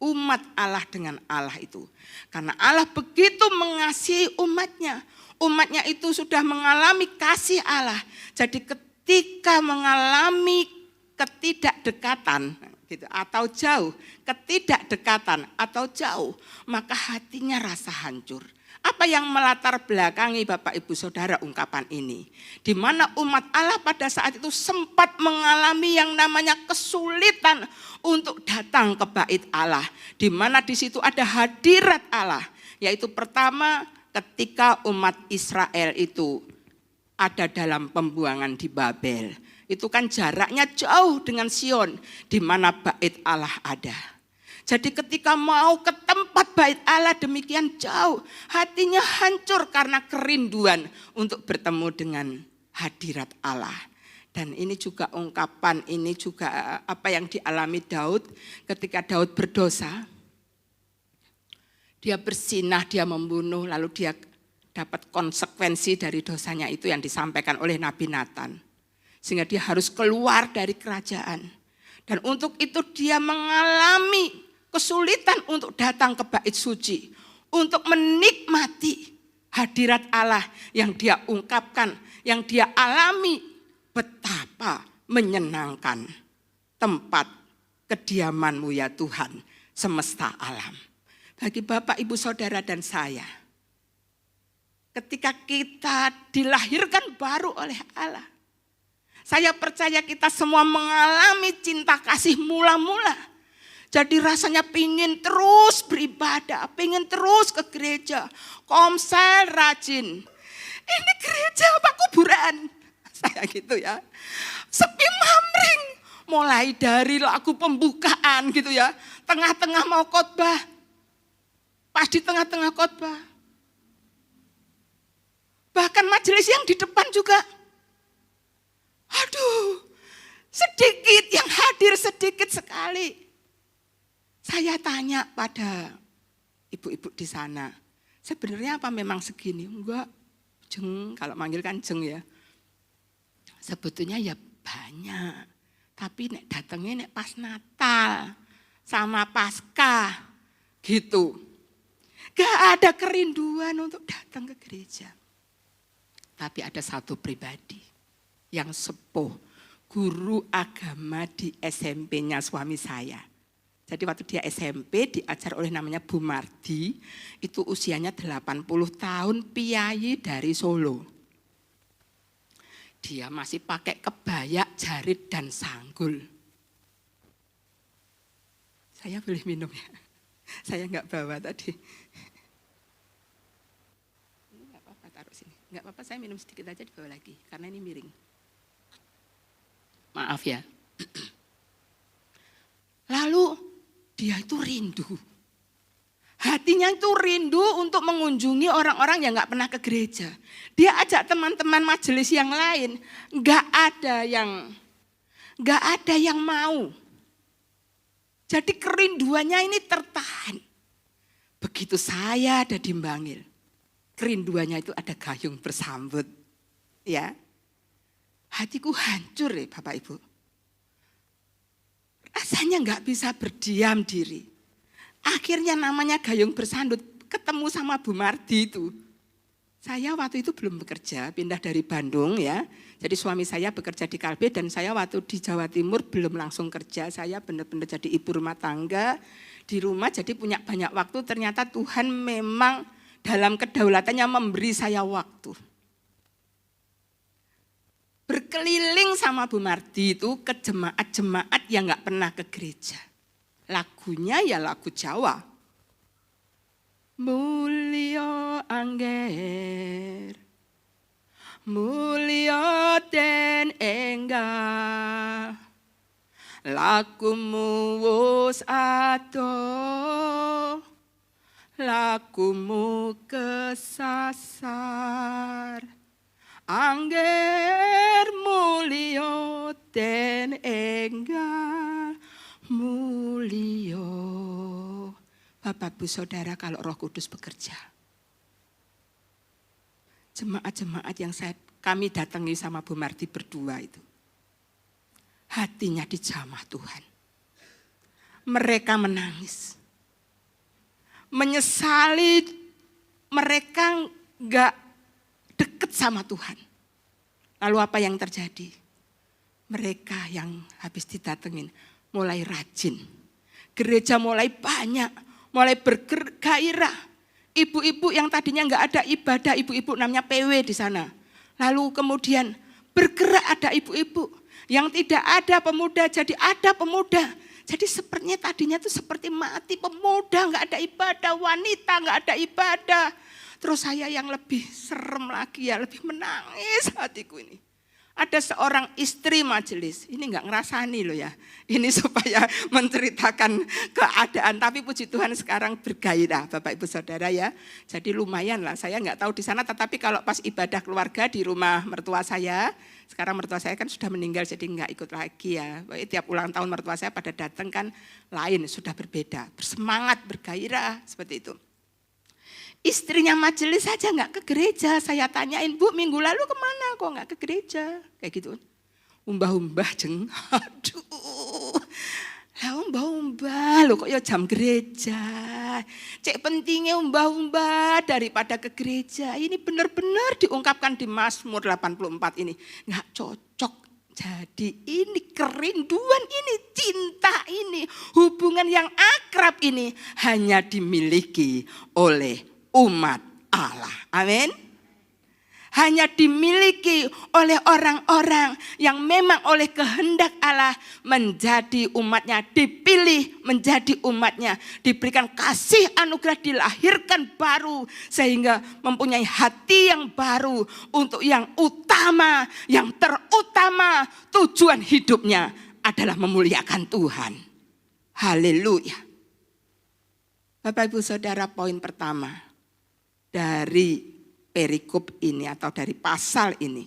umat Allah dengan Allah itu. Karena Allah begitu mengasihi umatnya. Umatnya itu sudah mengalami kasih Allah. Jadi ketika mengalami ketidakdekatan gitu, atau jauh, ketidakdekatan atau jauh, maka hatinya rasa hancur. Apa yang melatar belakangi Bapak Ibu Saudara ungkapan ini? Di mana umat Allah pada saat itu sempat mengalami yang namanya kesulitan untuk datang ke bait Allah. Di mana di situ ada hadirat Allah, yaitu pertama ketika umat Israel itu ada dalam pembuangan di Babel. Itu kan jaraknya jauh dengan Sion, di mana bait Allah ada. Jadi ketika mau ke tempat bait Allah demikian jauh, hatinya hancur karena kerinduan untuk bertemu dengan hadirat Allah. Dan ini juga ungkapan, ini juga apa yang dialami Daud ketika Daud berdosa. Dia bersinah, dia membunuh, lalu dia dapat konsekuensi dari dosanya itu yang disampaikan oleh Nabi Nathan. Sehingga dia harus keluar dari kerajaan. Dan untuk itu dia mengalami kesulitan untuk datang ke bait suci. Untuk menikmati hadirat Allah yang dia ungkapkan, yang dia alami. Betapa menyenangkan tempat kediaman-Mu ya Tuhan, semesta alam. Bagi Bapak, Ibu, Saudara, dan saya, ketika kita dilahirkan baru oleh Allah, saya percaya kita semua mengalami cinta kasih mula-mula. Jadi rasanya pingin terus beribadah, pingin terus ke gereja, komsel rajin. Ini gereja apa kuburan? Saya gitu ya, sepi mamring. Mulai dari lagu pembukaan gitu ya, tengah-tengah mau khotbah, pas di tengah-tengah khotbah. Bahkan majelis yang di depan juga, aduh, sedikit yang hadir, sedikit sekali. Saya tanya pada ibu-ibu di sana, sebenarnya apa memang segini? Enggak, jeng, kalau manggil kan jeng ya. Sebetulnya ya banyak. Tapi nek datengnya nek pas Natal sama Paskah gitu. Gak ada kerinduan untuk datang ke gereja. Tapi ada satu pribadi yang sepuh, guru agama di SMP-nya suami saya. Jadi waktu dia SMP diajar oleh namanya Bu Mardi, itu usianya 80 tahun, piyayi dari Solo. Dia masih pakai kebaya, jarit, dan sanggul. Saya boleh minum ya? Saya enggak bawa tadi. Ini enggak apa-apa, taruh sini. Enggak apa-apa, saya minum sedikit aja dibawa lagi, karena ini miring. Maaf ya. Lalu dia itu rindu. Hatinya itu rindu untuk mengunjungi orang-orang yang enggak pernah ke gereja. Dia ajak teman-teman majelis yang lain, enggak ada yang mau. Jadi kerinduannya ini tertahan. Begitu saya ada di Bangil, kerinduannya itu ada gayung bersambut. Ya, hatiku hancur ya Bapak Ibu. Rasanya enggak bisa berdiam diri. Akhirnya namanya gayung bersambut, ketemu sama Bu Mardi itu. Saya waktu itu belum bekerja, pindah dari Bandung ya. Jadi suami saya bekerja di Kalbe dan saya waktu di Jawa Timur belum langsung kerja. Saya benar-benar jadi ibu rumah tangga di rumah, jadi punya banyak waktu. Ternyata Tuhan memang dalam kedaulatannya memberi saya waktu. Berkeliling sama Bu Mardi itu ke jemaat-jemaat yang gak pernah ke gereja. Lagunya ya lagu Jawa. Mulya angger, mulya den enggah, lakumu wus adoh, lakumu kesasar. Angger mulya den enggah, mulya. Bapak, Bu, Saudara, kalau Roh Kudus bekerja, jemaat-jemaat yang kami datangi sama Bu Mardi berdua itu, hatinya dijamah Tuhan. Mereka menangis, menyesali mereka enggak dekat sama Tuhan. Lalu apa yang terjadi? Mereka yang habis didatengin mulai rajin, gereja mulai banyak, mulai bergairah. Ibu-ibu yang tadinya enggak ada ibadah, ibu-ibu namanya PW di sana. Lalu kemudian bergerak ada ibu-ibu. Yang tidak ada pemuda jadi ada pemuda. Jadi sepertinya tadinya itu seperti mati, pemuda enggak ada ibadah, wanita enggak ada ibadah. Terus saya yang lebih serem lagi ya, lebih menangis hatiku ini. Ada seorang istri majelis, ini enggak ngerasani loh ya. Ini supaya menceritakan keadaan, tapi puji Tuhan sekarang bergairah Bapak Ibu Saudara ya. Jadi lumayan lah, saya enggak tahu di sana, tetapi kalau pas ibadah keluarga di rumah mertua saya, sekarang mertua saya kan sudah meninggal jadi enggak ikut lagi ya. Tiap ulang tahun mertua saya pada datang kan lain, sudah berbeda, bersemangat, bergairah seperti itu. Istrinya majelis saja enggak ke gereja. Saya tanyain, Bu, minggu lalu kemana kok enggak ke gereja? Kayak gitu. Umbah-umbah jeng. Aduh. Lah umbah-umbah loh kok ya jam gereja. Cek pentingnya umbah-umbah daripada ke gereja. Ini benar-benar diungkapkan di Mazmur 84 ini. Enggak cocok Jadi ini kerinduan ini, cinta ini, hubungan yang akrab ini hanya dimiliki oleh umat Allah. Amin. Hanya dimiliki oleh orang-orang yang memang oleh kehendak Allah menjadi umatnya, dipilih menjadi umatnya, diberikan kasih anugerah, dilahirkan baru sehingga mempunyai hati yang baru untuk yang utama, yang terutama tujuan hidupnya adalah memuliakan Tuhan. Haleluya. Bapak Ibu Saudara, poin pertama dari perikop ini atau dari pasal ini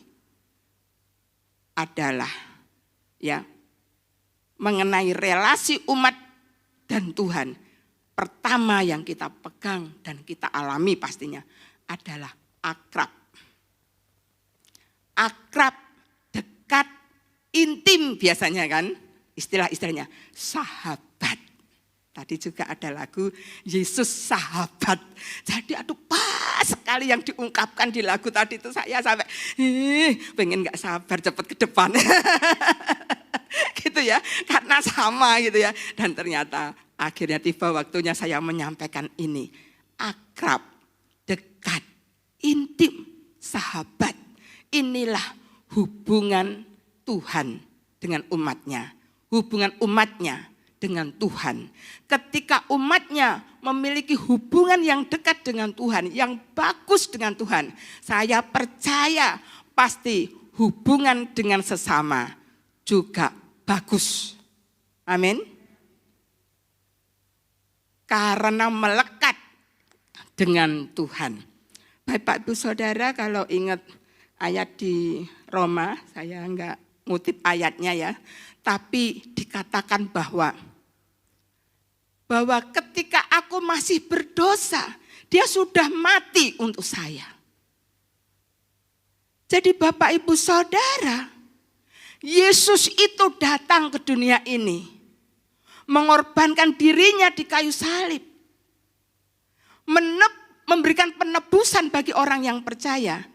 adalah ya mengenai relasi umat dan Tuhan. Pertama yang kita pegang dan kita alami pastinya adalah akrab. Akrab, dekat, intim biasanya kan istilah-istilahnya sahabat. Tadi juga ada lagu Yesus sahabat. Jadi pas sekali yang diungkapkan di lagu tadi itu saya sampai pengen gak sabar cepat ke depan. Gitu ya, karena sama gitu ya. Dan ternyata akhirnya tiba waktunya saya menyampaikan ini. Akrab, dekat, intim, sahabat. Inilah hubungan Tuhan dengan umatnya. Hubungan umatnya dengan Tuhan. Ketika umatnya memiliki hubungan yang dekat dengan Tuhan, yang bagus dengan Tuhan, saya percaya pasti hubungan dengan sesama juga bagus. Amin. Karena melekat dengan Tuhan. Bapak Ibu Saudara, kalau ingat ayat di Roma, saya enggak ngutip ayatnya ya, tapi dikatakan bahwa ketika aku masih berdosa, dia sudah mati untuk saya. Jadi Bapak Ibu Saudara, Yesus itu datang ke dunia ini, mengorbankan dirinya di kayu salib, memberikan penebusan bagi orang yang percaya.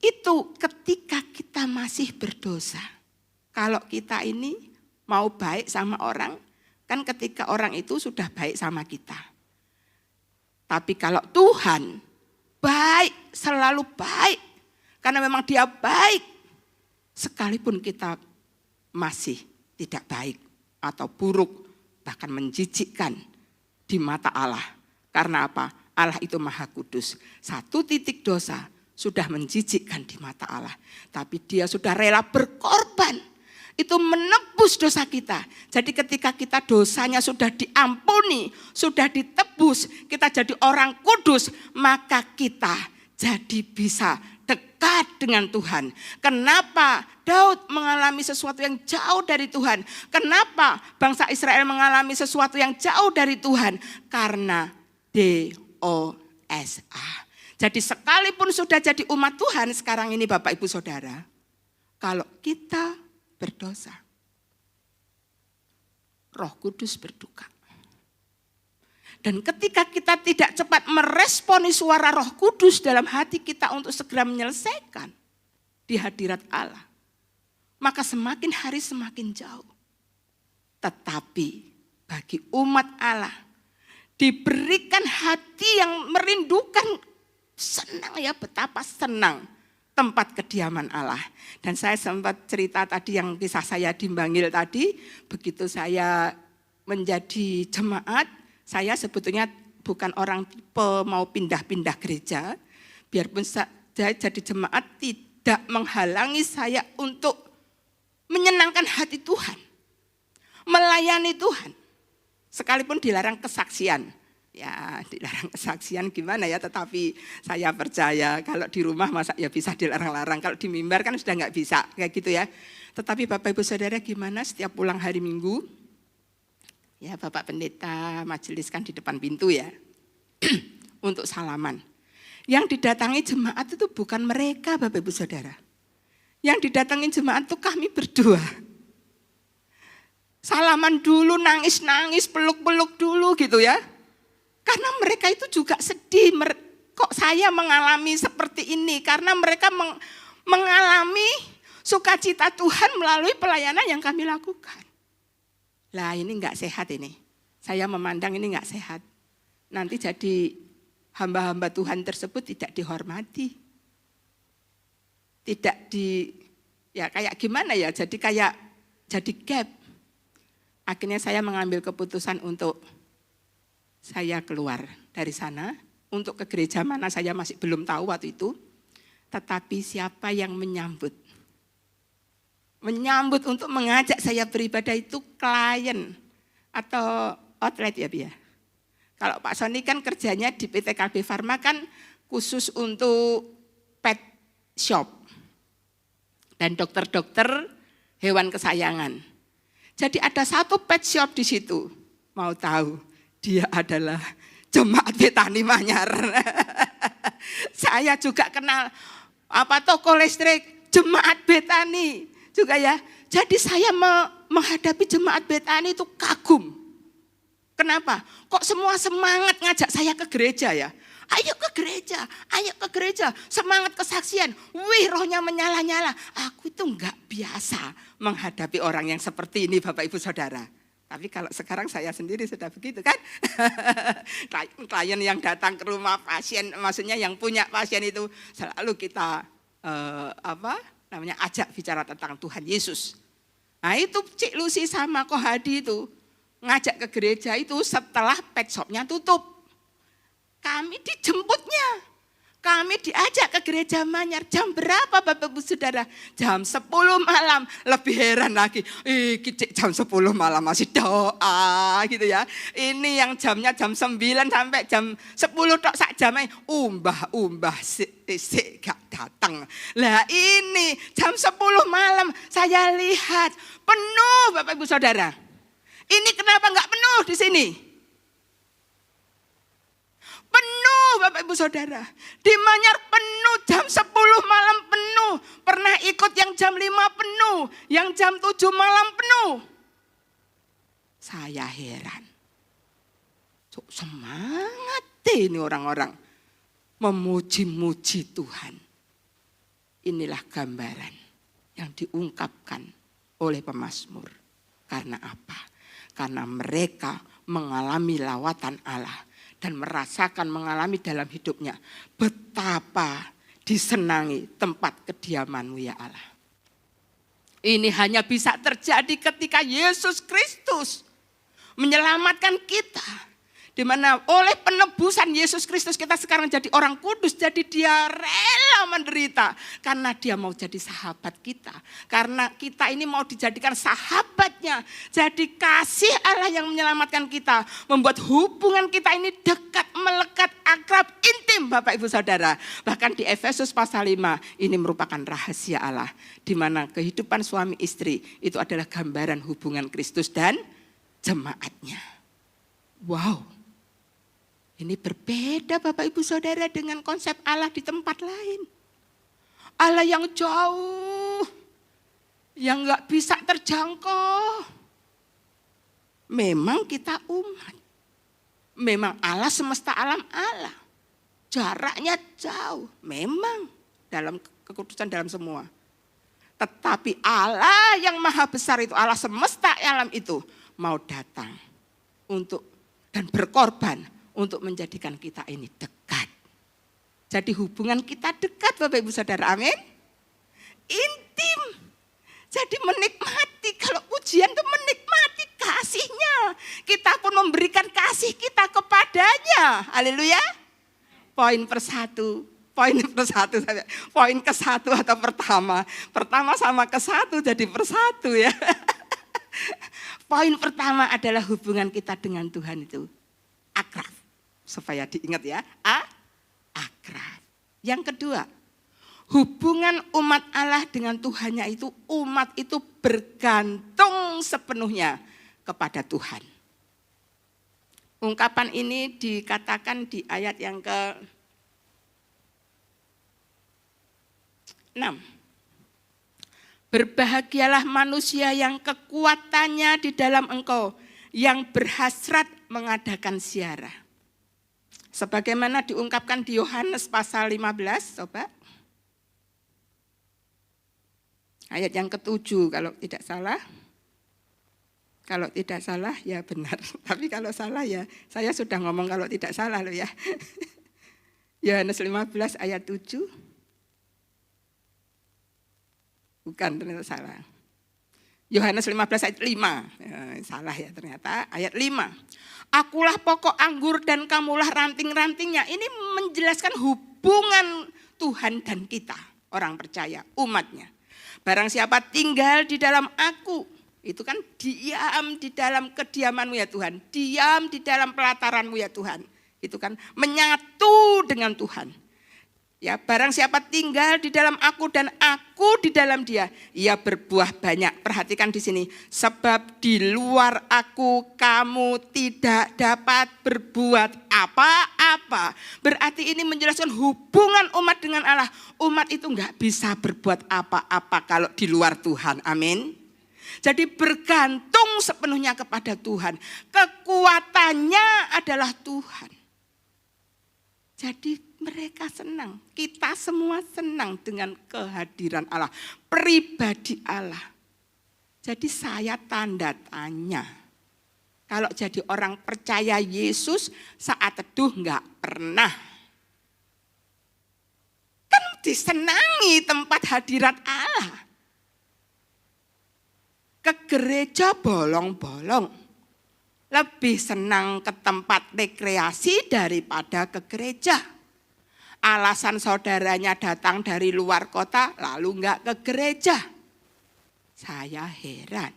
Itu ketika kita masih berdosa. Kalau kita ini mau baik sama orang, kan ketika orang itu sudah baik sama kita. Tapi kalau Tuhan baik, selalu baik. Karena memang dia baik. Sekalipun kita masih tidak baik atau buruk, bahkan menjijikkan di mata Allah. Karena apa? Allah itu Maha Kudus. Satu titik dosa sudah menjijikkan di mata Allah. Tapi dia sudah rela berkorban. Itu menebus dosa kita. Jadi ketika kita dosanya sudah diampuni, sudah ditebus, kita jadi orang kudus, maka kita jadi bisa dekat dengan Tuhan. Kenapa Daud mengalami sesuatu yang jauh dari Tuhan? Kenapa bangsa Israel mengalami sesuatu yang jauh dari Tuhan? Karena dosa. Jadi sekalipun sudah jadi umat Tuhan sekarang ini Bapak Ibu Saudara, kalau kita berdosa, Roh Kudus berduka. Dan ketika kita tidak cepat meresponi suara Roh Kudus dalam hati kita untuk segera menyelesaikan di hadirat Allah, maka semakin hari semakin jauh. Tetapi bagi umat Allah diberikan hati yang merindukan, senang ya, betapa senang tempat kediaman Allah. Dan saya sempat cerita tadi yang kisah saya di Bangil tadi, begitu saya menjadi jemaat, saya sebetulnya bukan orang tipe mau pindah-pindah gereja, biarpun saya jadi jemaat tidak menghalangi saya untuk menyenangkan hati Tuhan, melayani Tuhan, sekalipun dilarang kesaksian. Ya dilarang kesaksian gimana ya, tetapi saya percaya kalau di rumah masa ya bisa dilarang-larang, kalau di mimbar kan sudah nggak bisa kayak gitu ya. Tetapi Bapak Ibu Saudara gimana setiap pulang hari Minggu, ya Bapak Pendeta majeliskan di depan pintu ya untuk salaman. Yang didatangi jemaat itu bukan mereka Bapak Ibu Saudara. Yang didatangi jemaat itu kami berdua. Salaman dulu, nangis-nangis, peluk-peluk dulu gitu ya. Karena mereka itu juga sedih, kok saya mengalami seperti ini. Karena mereka mengalami sukacita Tuhan melalui pelayanan yang kami lakukan. Lah ini enggak sehat ini. Saya memandang ini enggak sehat. Nanti jadi hamba-hamba Tuhan tersebut tidak dihormati. Tidak ya kayak gimana ya, jadi gap. Akhirnya saya mengambil keputusan untuk saya keluar dari sana. Untuk ke gereja mana saya masih belum tahu waktu itu. Tetapi siapa yang menyambut untuk mengajak saya beribadah itu klien atau outlet ya Bia. Kalau Pak Sony kan kerjanya di PT Kalbe Farma kan khusus untuk pet shop dan dokter-dokter hewan kesayangan. Jadi ada satu pet shop di situ. Mau tahu, dia adalah Jemaat Betani Manyar. Saya juga kenal toko listrik Jemaat Betani juga ya. Jadi saya menghadapi Jemaat Betani itu kagum. Kenapa? Kok semua semangat ngajak saya ke gereja ya? Ayo ke gereja, semangat kesaksian. Wih, rohnya menyala-nyala. Aku itu enggak biasa menghadapi orang yang seperti ini Bapak Ibu Saudara. Tapi kalau sekarang saya sendiri sudah begitu kan. Klien yang datang ke rumah pasien, maksudnya yang punya pasien itu selalu kita ajak bicara tentang Tuhan Yesus. Nah itu Cik Lucy sama Ko Hadi itu ngajak ke gereja itu setelah pet shopnya tutup. Kami dijemputnya, kami diajak ke gereja Manyar. Jam berapa Bapak Ibu Saudara? Jam 10 malam. Lebih heran lagi, jam 10 malam masih doa gitu ya. Ini yang jamnya jam 9 sampai jam 10 tok sak jamnya. Umbah gak datang. Lah ini jam 10 malam saya lihat penuh Bapak Ibu Saudara. Ini kenapa enggak penuh di sini? Penuh Bapak Ibu Saudara. Di Manyar penuh, jam 10 malam penuh. Pernah ikut yang jam 5 penuh, yang jam 7 malam penuh. Saya heran. Semangat ini orang-orang memuji-muji Tuhan. Inilah gambaran yang diungkapkan oleh pemazmur. Karena apa? Karena mereka mengalami lawatan Allah. Dan merasakan mengalami dalam hidupnya betapa disenangi tempat kediaman-Mu ya Allah. Ini hanya bisa terjadi ketika Yesus Kristus menyelamatkan kita. Di mana oleh penebusan Yesus Kristus kita sekarang jadi orang kudus. Jadi dia rela menderita. Karena dia mau jadi sahabat kita. Karena kita ini mau dijadikan sahabatnya. Jadi kasih Allah yang menyelamatkan kita. Membuat hubungan kita ini dekat, melekat, akrab, intim Bapak Ibu Saudara. Bahkan di Efesus pasal 5 ini merupakan rahasia Allah. Di mana kehidupan suami istri itu adalah gambaran hubungan Kristus dan jemaatnya. Wow. Ini berbeda Bapak Ibu Saudara dengan konsep Allah di tempat lain. Allah yang jauh, yang gak bisa terjangkau. Memang kita umat. Memang Allah semesta alam Allah. Jaraknya jauh, memang dalam kekudusan dalam semua. Tetapi Allah yang maha besar itu, Allah semesta alam itu mau datang untuk dan berkorban untuk menjadikan kita ini dekat. Jadi hubungan kita dekat Bapak Ibu Saudara, amin. Intim. Jadi menikmati, kalau ujian itu menikmati kasihnya. Kita pun memberikan kasih kita kepadanya. Haleluya. Poin ke satu atau pertama. Pertama sama ke satu jadi persatu ya. Poin pertama adalah hubungan kita dengan Tuhan itu akrab. Supaya diingat ya, akrab. Yang kedua, hubungan umat Allah dengan Tuhannya itu, umat itu bergantung sepenuhnya kepada Tuhan. Ungkapan ini dikatakan di ayat yang ke-6. Berbahagialah manusia yang kekuatannya di dalam Engkau, yang berhasrat mengadakan ziarah. Sebagaimana diungkapkan di Yohanes pasal 15, coba. Ayat yang ke-7 kalau tidak salah. Kalau tidak salah ya benar. Tapi kalau salah ya saya sudah ngomong kalau tidak salah loh ya. Yohanes 15 ayat 7. Bukan, ternyata salah. Yohanes 15 ayat 5. Salah ya ternyata, ayat 5. Akulah pokok anggur dan kamulah ranting-rantingnya. Ini menjelaskan hubungan Tuhan dan kita, orang percaya, umatnya. Barang siapa tinggal di dalam aku, itu kan diam di dalam kediamanmu ya Tuhan. Diam di dalam pelataranmu ya Tuhan. Itu kan menyatu dengan Tuhan. Ya, barang siapa tinggal di dalam aku dan aku di dalam dia, ia berbuah banyak. Perhatikan di sini, sebab di luar aku kamu tidak dapat berbuat apa-apa. Berarti ini menjelaskan hubungan umat dengan Allah. Umat itu enggak bisa berbuat apa-apa kalau di luar Tuhan. Amin. Jadi bergantung sepenuhnya kepada Tuhan. Kekuatannya adalah Tuhan. Jadi mereka senang, kita semua senang dengan kehadiran Allah, pribadi Allah. Jadi saya tanda tanya, kalau jadi orang percaya Yesus saat teduh enggak pernah. Kan disenangi tempat hadirat Allah. Ke gereja bolong-bolong, lebih senang ke tempat rekreasi daripada ke gereja. Alasan saudaranya datang dari luar kota lalu enggak ke gereja. Saya heran.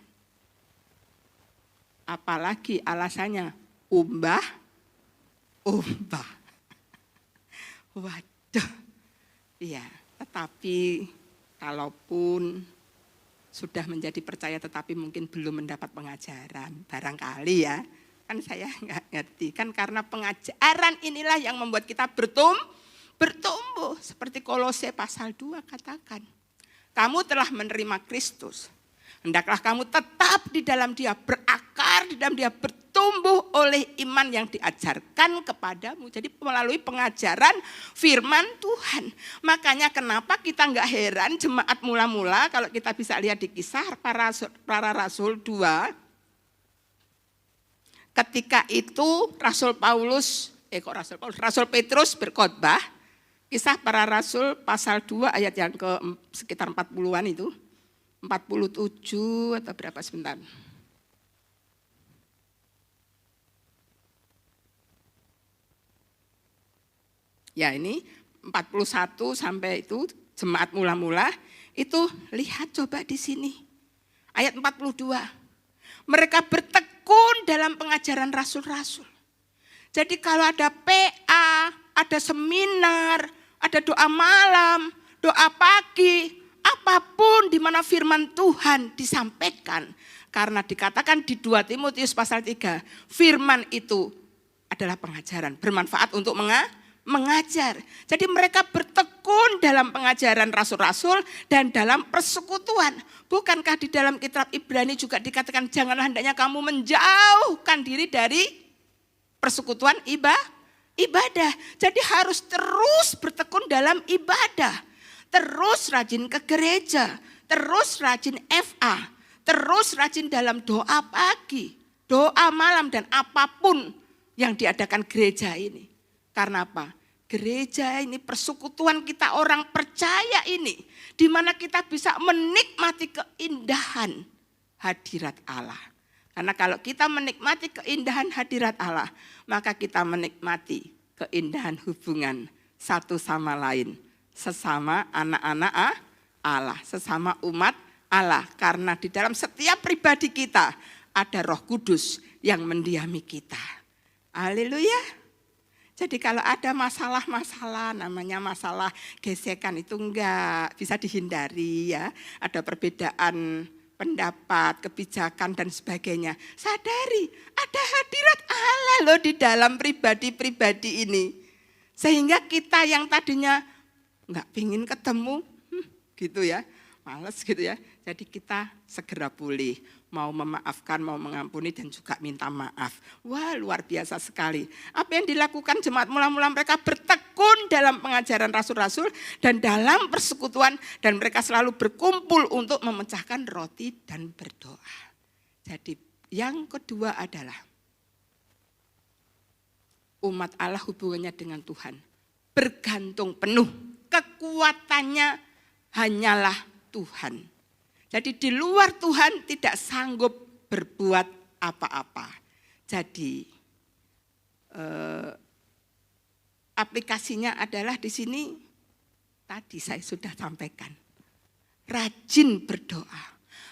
Apalagi alasannya umbah. Waduh. Iya, tetapi kalaupun sudah menjadi percaya tetapi mungkin belum mendapat pengajaran. Barangkali ya, kan saya enggak ngerti. Kan karena pengajaran inilah yang membuat kita bertumbuh. Seperti Kolose pasal 2 katakan. Kamu telah menerima Kristus. Hendaklah kamu tetap di dalam dia, berakar di dalam dia, bertumbuh oleh iman yang diajarkan kepadamu. Jadi melalui pengajaran firman Tuhan. Makanya kenapa kita enggak heran jemaat mula-mula kalau kita bisa lihat di Kisah para Rasul 2. Ketika itu Rasul Petrus berkhotbah. Kisah para Rasul pasal 2 ayat yang ke sekitar 40-an itu. 47 atau berapa sebentar. Ya ini 41 sampai itu jemaat mula-mula. Itu lihat coba di sini. Ayat 42. Mereka bertekun dalam pengajaran rasul-rasul. Jadi kalau ada PA, ada seminar, ada doa malam, doa pagi, apapun di mana firman Tuhan disampaikan. Karena dikatakan di 2 Timotius pasal 3, firman itu adalah pengajaran, bermanfaat untuk mengajar. Jadi mereka bertekun dalam pengajaran rasul-rasul dan dalam persekutuan. Bukankah di dalam kitab Ibrani juga dikatakan janganlah hendaknya kamu menjauhkan diri dari persekutuan ibadah. Jadi harus terus bertekun dalam ibadah. Terus rajin ke gereja, terus rajin FA, terus rajin dalam doa pagi, doa malam dan apapun yang diadakan gereja ini. Karena apa? Gereja ini persekutuan kita orang percaya ini, di mana kita bisa menikmati keindahan hadirat Allah. Karena kalau kita menikmati keindahan hadirat Allah, maka kita menikmati keindahan hubungan satu sama lain. Sesama anak-anak Allah, sesama umat Allah. Karena di dalam setiap pribadi kita ada Roh Kudus yang mendiami kita. Haleluya. Jadi kalau ada masalah-masalah, namanya masalah gesekan itu enggak bisa dihindari ya. Ada perbedaan pendapat, kebijakan dan sebagainya. Sadari ada hadirat Allah loh di dalam pribadi-pribadi ini. Sehingga kita yang tadinya enggak pingin ketemu gitu ya, males gitu ya. Jadi kita segera pulih, mau memaafkan, mau mengampuni dan juga minta maaf. Wah, luar biasa sekali. Apa yang dilakukan jemaat mula-mula, mereka bertekun dalam pengajaran rasul-rasul dan dalam persekutuan, dan mereka selalu berkumpul untuk memecahkan roti dan berdoa. Jadi yang kedua adalah umat Allah hubungannya dengan Tuhan bergantung penuh, kekuatannya hanyalah Tuhan. Jadi di luar Tuhan tidak sanggup berbuat apa-apa. Jadi aplikasinya adalah di sini tadi saya sudah sampaikan. Rajin berdoa,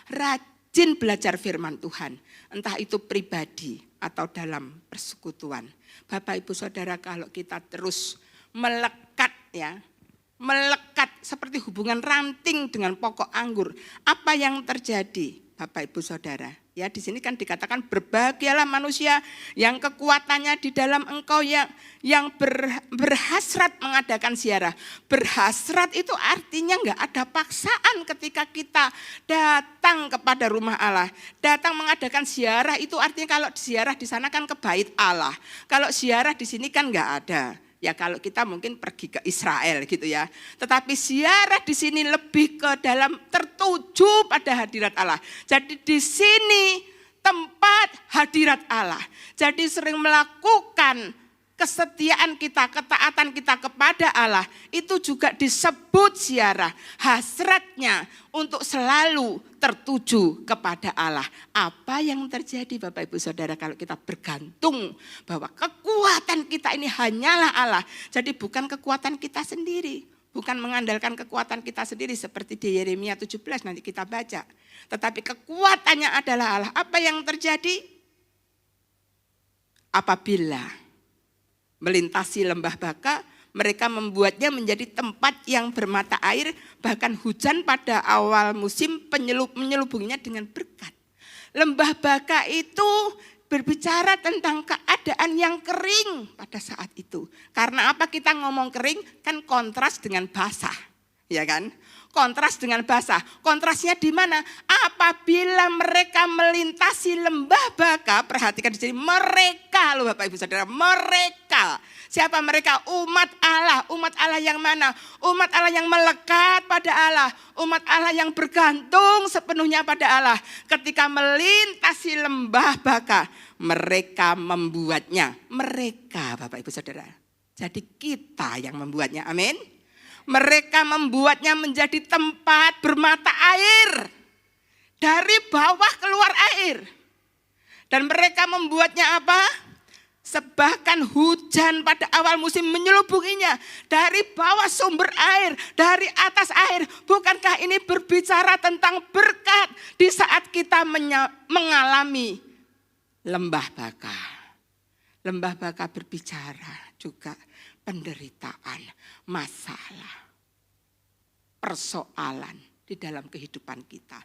rajin belajar firman Tuhan, entah itu pribadi atau dalam persekutuan. Bapak Ibu Saudara, kalau kita terus melekat ya, melekat seperti hubungan ranting dengan pokok anggur. Apa yang terjadi Bapak Ibu Saudara? Ya, di sini kan dikatakan berbahagialah manusia yang kekuatannya di dalam engkau, yang berhasrat mengadakan ziarah. Berhasrat itu artinya enggak ada paksaan ketika kita datang kepada rumah Allah. Datang mengadakan ziarah itu artinya kalau ziarah di sana kan ke bait Allah. Kalau ziarah di sini kan enggak ada. Ya kalau kita mungkin pergi ke Israel gitu ya. Tetapi ziarah di sini lebih ke dalam tertuju pada hadirat Allah. Jadi di sini tempat hadirat Allah. Jadi sering melakukan kesetiaan kita, ketaatan kita kepada Allah, itu juga disebut ziarah. Hasratnya untuk selalu tertuju kepada Allah. Apa yang terjadi Bapak Ibu Saudara kalau kita bergantung bahwa kekuatan kita ini hanyalah Allah. Jadi bukan kekuatan kita sendiri, bukan mengandalkan kekuatan kita sendiri seperti di Yeremia 17 nanti kita baca. Tetapi kekuatannya adalah Allah. Apa yang terjadi? Apabila melintasi lembah Baka, mereka membuatnya menjadi tempat yang bermata air, bahkan hujan pada awal musim menyelubunginya dengan berkat. Lembah Baka itu berbicara tentang keadaan yang kering pada saat itu. Karena apa kita ngomong kering? Kan kontras dengan basah, ya kan? Kontras dengan basah. Kontrasnya di mana? Apabila mereka melintasi lembah Baka, perhatikan di sini, mereka loh Bapak Ibu Saudara, mereka. Siapa mereka? Umat Allah. Umat Allah yang mana? Umat Allah yang melekat pada Allah. Umat Allah yang bergantung sepenuhnya pada Allah. Ketika melintasi lembah Baka, mereka membuatnya. Mereka Bapak Ibu Saudara. Jadi kita yang membuatnya. Amin. Mereka membuatnya menjadi tempat bermata air. Dari bawah keluar air. Dan mereka membuatnya apa? Bahkan hujan pada awal musim menyelubunginya. Dari bawah sumber air, dari atas air. Bukankah ini berbicara tentang berkat di saat kita mengalami lembah Baka. Lembah Baka berbicara juga penderitaan, masalah, persoalan di dalam kehidupan kita.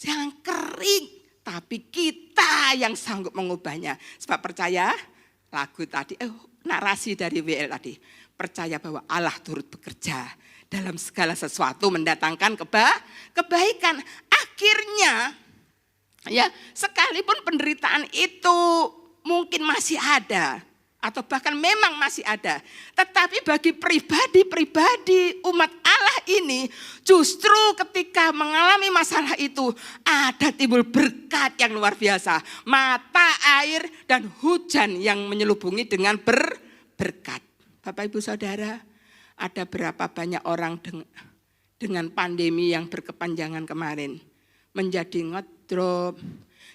Yang kering, tapi kita yang sanggup mengubahnya. Sebab percaya, lagu tadi, narasi dari WL tadi. Percaya bahwa Allah turut bekerja dalam segala sesuatu mendatangkan kebaikan. Akhirnya, ya sekalipun penderitaan itu mungkin masih ada, atau bahkan memang masih ada. Tetapi bagi pribadi-pribadi umat Allah ini, justru ketika mengalami masalah itu, ada timbul berkat yang luar biasa. Mata air dan hujan yang menyelubungi dengan berkat. Bapak Ibu Saudara, ada berapa banyak orang dengan pandemi yang berkepanjangan kemarin, menjadi ngedrop,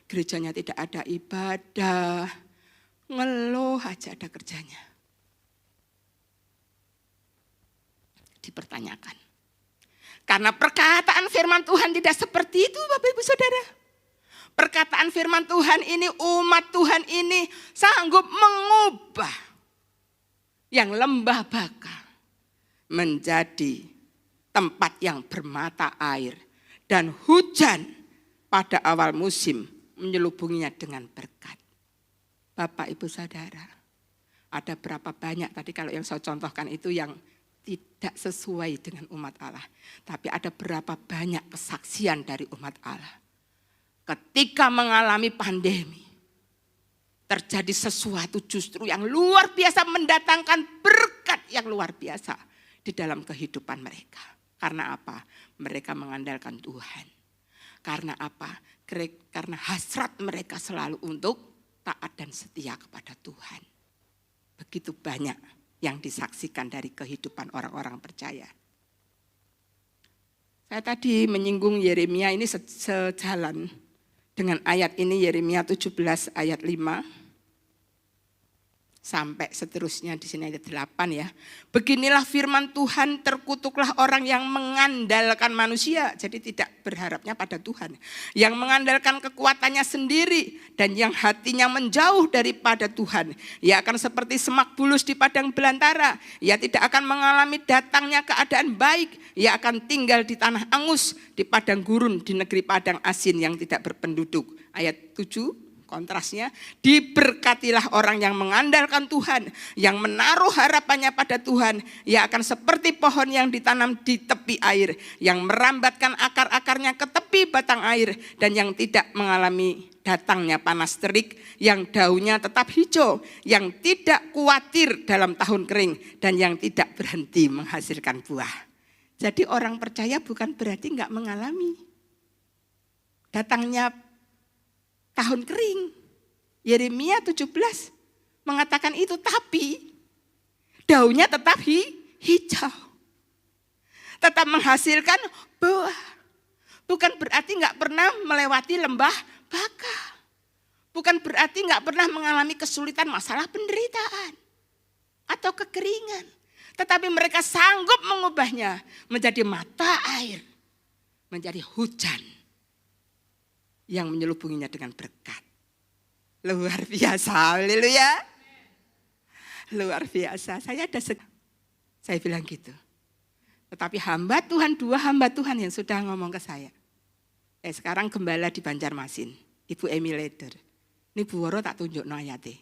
gerejanya tidak ada ibadah, ngeluh aja ada kerjanya. Dipertanyakan. Karena perkataan firman Tuhan tidak seperti itu Bapak Ibu Saudara. Perkataan firman Tuhan ini, umat Tuhan ini sanggup mengubah yang lembah Baka menjadi tempat yang bermata air. Dan hujan pada awal musim menyelubunginya dengan berkat. Bapak Ibu Saudara, ada berapa banyak tadi kalau yang saya contohkan itu yang tidak sesuai dengan umat Allah. Tapi ada berapa banyak kesaksian dari umat Allah. Ketika mengalami pandemi, terjadi sesuatu justru yang luar biasa, mendatangkan berkat yang luar biasa di dalam kehidupan mereka. Karena apa? Mereka mengandalkan Tuhan. Karena apa? Karena hasrat mereka selalu untuk taat dan setia kepada Tuhan. Begitu banyak yang disaksikan dari kehidupan orang-orang percaya. Saya tadi menyinggung Yeremia, ini sejalan dengan ayat ini, Yeremia 17 ayat 5. Sampai seterusnya di sini ayat 8 ya. Beginilah firman Tuhan, terkutuklah orang yang mengandalkan manusia. Jadi tidak berharapnya pada Tuhan. Yang mengandalkan kekuatannya sendiri dan yang hatinya menjauh daripada Tuhan. Ia akan seperti semak bulus di padang belantara. Ia tidak akan mengalami datangnya keadaan baik. Ia akan tinggal di tanah angus, di padang gurun, di negeri padang asin yang tidak berpenduduk. Ayat 7. Kontrasnya, diberkatilah orang yang mengandalkan Tuhan, yang menaruh harapannya pada Tuhan. Ia akan seperti pohon yang ditanam di tepi air, yang merambatkan akar-akarnya ke tepi batang air, dan yang tidak mengalami datangnya panas terik, yang daunnya tetap hijau, yang tidak khawatir dalam tahun kering, dan yang tidak berhenti menghasilkan buah. Jadi orang percaya bukan berarti enggak mengalami datangnya tahun kering. Yeremia 17 mengatakan itu, tapi daunnya tetap hijau. Tetap menghasilkan buah. Bukan berarti enggak pernah melewati lembah baka. Bukan berarti enggak pernah mengalami kesulitan, masalah penderitaan atau kekeringan. Tetapi mereka sanggup mengubahnya menjadi mata air, menjadi hujan yang menyelubunginya dengan berkat. Luar biasa, haleluya. Luar biasa. Saya bilang gitu. Tetapi hamba Tuhan, 2 hamba Tuhan yang sudah ngomong ke saya. Sekarang gembala di Banjarmasin, Ibu Emi Leder. Ini Bu Woro tak tunjuk no ayatnya.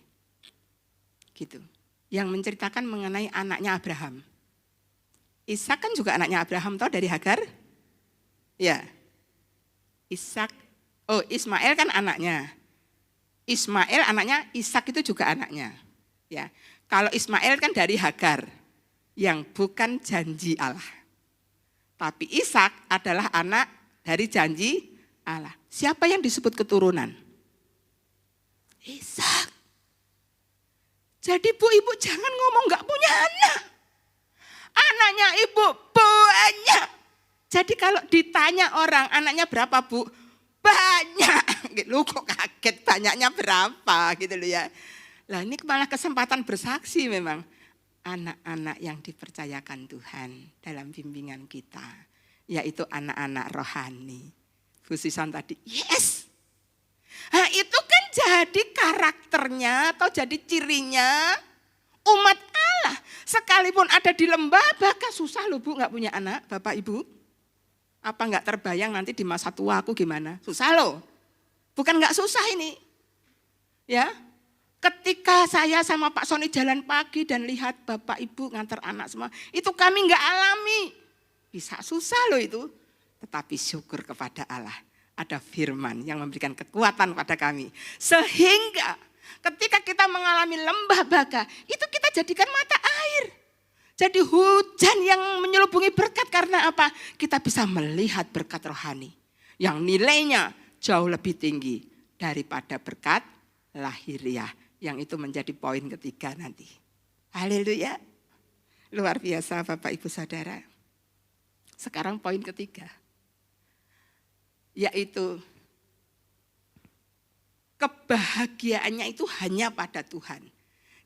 Gitu. Yang menceritakan mengenai anaknya Abraham. Ishak kan juga anaknya Abraham, toh dari Hagar? Ya. Ishak. Oh, Ismail kan anaknya. Ismail anaknya, Ishak itu juga anaknya. Ya. Kalau Ismail kan dari Hagar yang bukan janji Allah. Tapi Ishak adalah anak dari janji Allah. Siapa yang disebut keturunan? Ishak. Jadi ibu jangan ngomong enggak punya anak. Anaknya ibu banyak. Jadi kalau ditanya orang anaknya berapa, Bu? Banyak, lu kok kaget banyaknya berapa gitu loh ya. Lah ini malah kesempatan bersaksi memang. Anak-anak yang dipercayakan Tuhan dalam bimbingan kita. Yaitu anak-anak rohani. Bu Sisan tadi, yes. Nah itu kan jadi karakternya atau jadi cirinya umat Allah. Sekalipun ada di lembah baka, susah loh Bu gak punya anak, Bapak Ibu. Apa enggak terbayang nanti di masa tua aku gimana? Susah loh. Bukan enggak susah ini. Ya. Ketika saya sama Pak Soni jalan pagi dan lihat Bapak Ibu ngantar anak semua, itu kami enggak alami. Bisa susah loh itu. Tetapi syukur kepada Allah. Ada firman yang memberikan kekuatan pada kami. Sehingga ketika kita mengalami lembah baka, itu kita jadikan mata air. Jadi hujan yang menyelubungi berkat, karena apa? Kita bisa melihat berkat rohani yang nilainya jauh lebih tinggi daripada berkat lahiriah, yang itu menjadi poin ketiga nanti. Haleluya. Luar biasa Bapak Ibu Saudara. Sekarang poin ketiga, yaitu kebahagiaannya itu hanya pada Tuhan.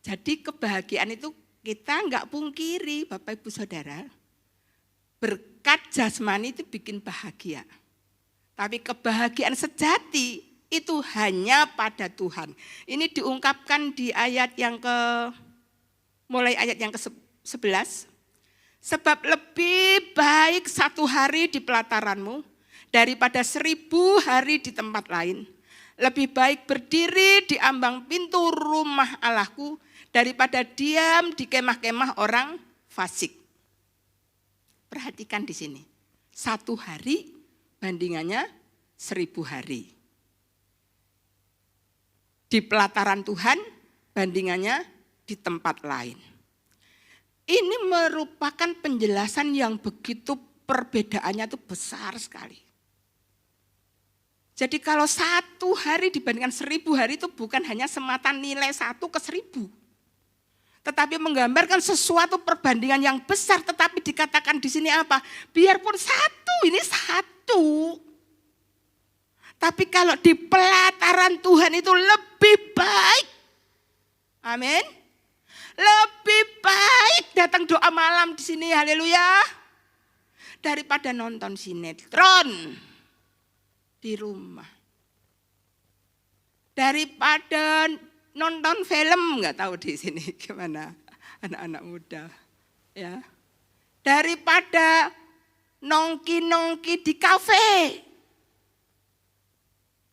Jadi kebahagiaan itu kita enggak pungkiri Bapak Ibu Saudara, berkat jasmani itu bikin bahagia. Tapi kebahagiaan sejati itu hanya pada Tuhan. Ini diungkapkan di ayat yang mulai ayat yang ke-11. Sebab lebih baik 1 hari di pelataranmu daripada 1000 hari di tempat lain. Lebih baik berdiri di ambang pintu rumah Allahku daripada diam di kemah-kemah orang fasik. Perhatikan di sini. 1 hari bandingannya 1000 hari. Di pelataran Tuhan bandingannya di tempat lain. Ini merupakan penjelasan yang begitu perbedaannya itu besar sekali. Jadi kalau 1 hari dibandingkan 1000 hari itu bukan hanya semata nilai 1 ke 1000. Tetapi menggambarkan sesuatu perbandingan yang besar. Tetapi dikatakan di sini apa? Biarpun 1, ini 1. Tapi kalau di pelataran Tuhan itu lebih baik. Amin. Lebih baik datang doa malam di sini, haleluya. Daripada nonton sinetron di rumah. Daripada nonton film, nggak tahu di sini gimana anak-anak muda, ya. Daripada nongki-nongki di kafe.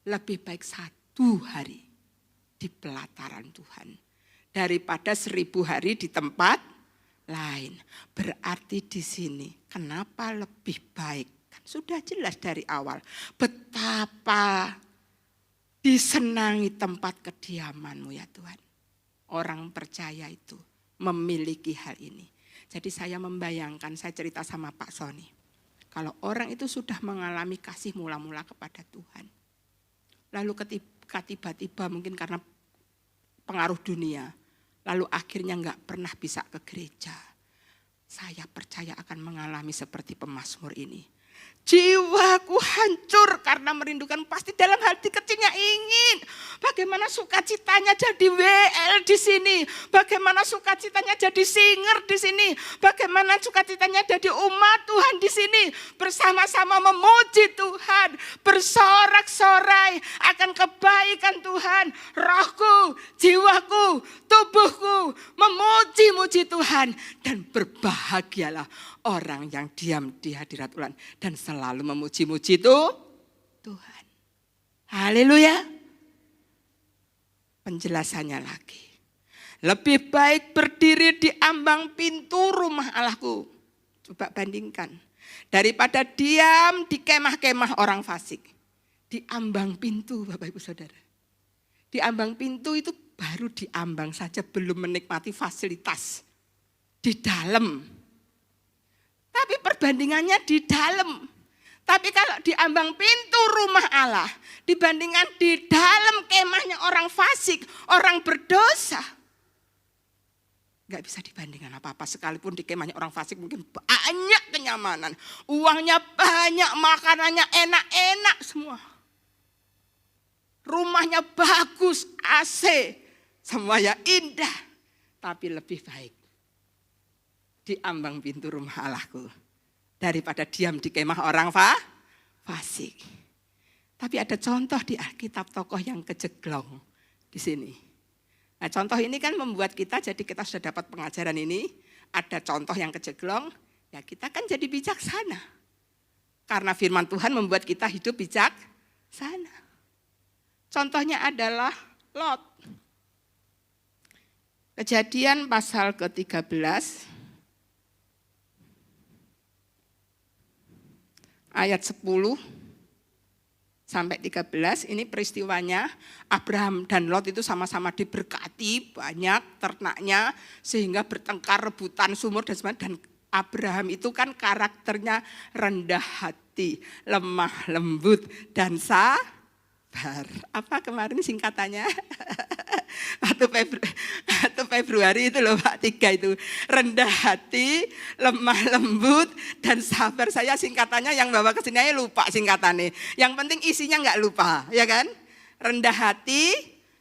Lebih baik 1 hari di pelataran Tuhan daripada 1000 hari di tempat lain. Berarti di sini kenapa lebih baik? Kan sudah jelas dari awal betapa disenangi tempat kediaman-Mu ya Tuhan. Orang percaya itu memiliki hal ini. Jadi saya membayangkan, saya cerita sama Pak Sony. Kalau orang itu sudah mengalami kasih mula-mula kepada Tuhan. Lalu ketika tiba-tiba mungkin karena pengaruh dunia, lalu akhirnya enggak pernah bisa ke gereja. Saya percaya akan mengalami seperti pemazmur ini. Jiwaku hancur karena merindukan, pasti dalam hati kecilnya ingin. Bagaimana sukacitanya jadi WL di sini. Bagaimana sukacitanya jadi singer di sini. Bagaimana sukacitanya jadi umat Tuhan di sini. Bersama-sama memuji Tuhan. Bersorak-sorai akan kebaikan Tuhan. Rohku, jiwaku, tubuhku memuji-muji Tuhan. Dan berbahagialah orang yang diam di hadirat Tuhan dan selalu memuji-muji itu Tuhan. Haleluya. Penjelasannya lagi. Lebih baik berdiri di ambang pintu rumah Allahku. Coba bandingkan. Daripada diam di kemah-kemah orang fasik. Di ambang pintu Bapak Ibu Saudara. Di ambang pintu itu baru di ambang saja, belum menikmati fasilitas. Di dalam. Tapi perbandingannya di dalam. Tapi kalau di ambang pintu rumah Allah, dibandingkan di dalam kemahnya orang fasik, orang berdosa. Gak bisa dibandingkan apa-apa, sekalipun di kemahnya orang fasik mungkin banyak kenyamanan. Uangnya banyak, makanannya enak-enak semua. Rumahnya bagus, AC, semuanya indah. Tapi lebih baik di ambang pintu rumah Allahku daripada diam di kemah orang fasik. Tapi ada contoh di Alkitab tokoh yang kejeglong di sini. Nah, contoh ini kan membuat kita, jadi kita sudah dapat pengajaran ini, ada contoh yang kejeglong, ya kita kan jadi bijaksana. Karena firman Tuhan membuat kita hidup bijaksana. Contohnya adalah Lot. Kejadian pasal ke-13 ayat 10 sampai 13, ini peristiwanya Abraham dan Lot itu sama-sama diberkati, banyak ternaknya sehingga bertengkar rebutan sumur dan sebagainya. Dan Abraham itu kan karakternya rendah hati, lemah lembut dan sabar. Apa kemarin singkatannya? 1 Februari itu loh Pak, 3 itu. Rendah hati, lemah lembut, dan sabar. Saya singkatannya yang bawa ke sini aja lupa singkatannya. Yang penting isinya enggak lupa, ya kan? Rendah hati,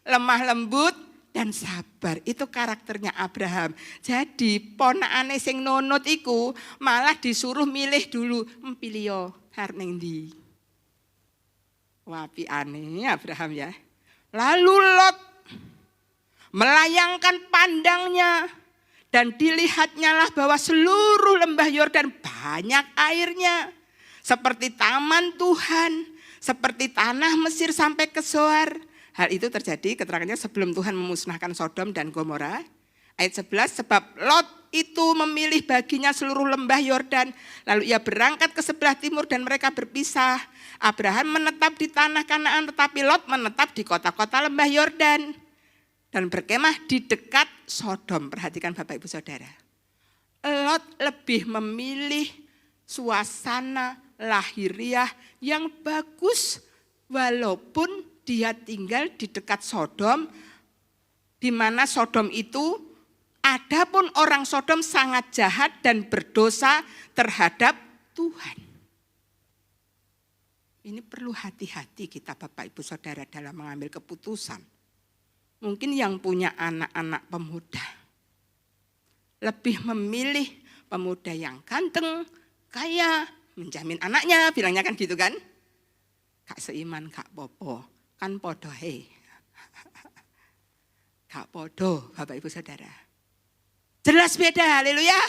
lemah lembut, dan sabar. Itu karakternya Abraham. Jadi ponakane sing nonot iku malah disuruh milih dulu. Pilih yo arep ning ndi. Wapi aneh Abraham ya. Lalu Lot melayangkan pandangnya dan dilihatnya lah bahwa seluruh lembah Yordan banyak airnya. Seperti taman Tuhan, seperti tanah Mesir sampai ke Zoar. Hal itu terjadi keterangannya sebelum Tuhan memusnahkan Sodom dan Gomora. Ayat 11, sebab Lot itu memilih baginya seluruh lembah Yordan. Lalu ia berangkat ke sebelah timur dan mereka berpisah. Abraham menetap di tanah Kanaan, tetapi Lot menetap di kota-kota lembah Yordan dan berkemah di dekat Sodom. Perhatikan Bapak Ibu Saudara. Lot lebih memilih suasana lahiriah yang bagus walaupun dia tinggal di dekat Sodom, di mana Sodom itu adapun orang Sodom sangat jahat dan berdosa terhadap Tuhan. Ini perlu hati-hati kita Bapak Ibu Saudara dalam mengambil keputusan. Mungkin yang punya anak-anak pemuda lebih memilih pemuda yang ganteng, kaya, menjamin anaknya, bilangnya kan gitu kan. Kak seiman, kak popo, kan podo he. Kak podo Bapak Ibu Saudara. Jelas beda, haleluya.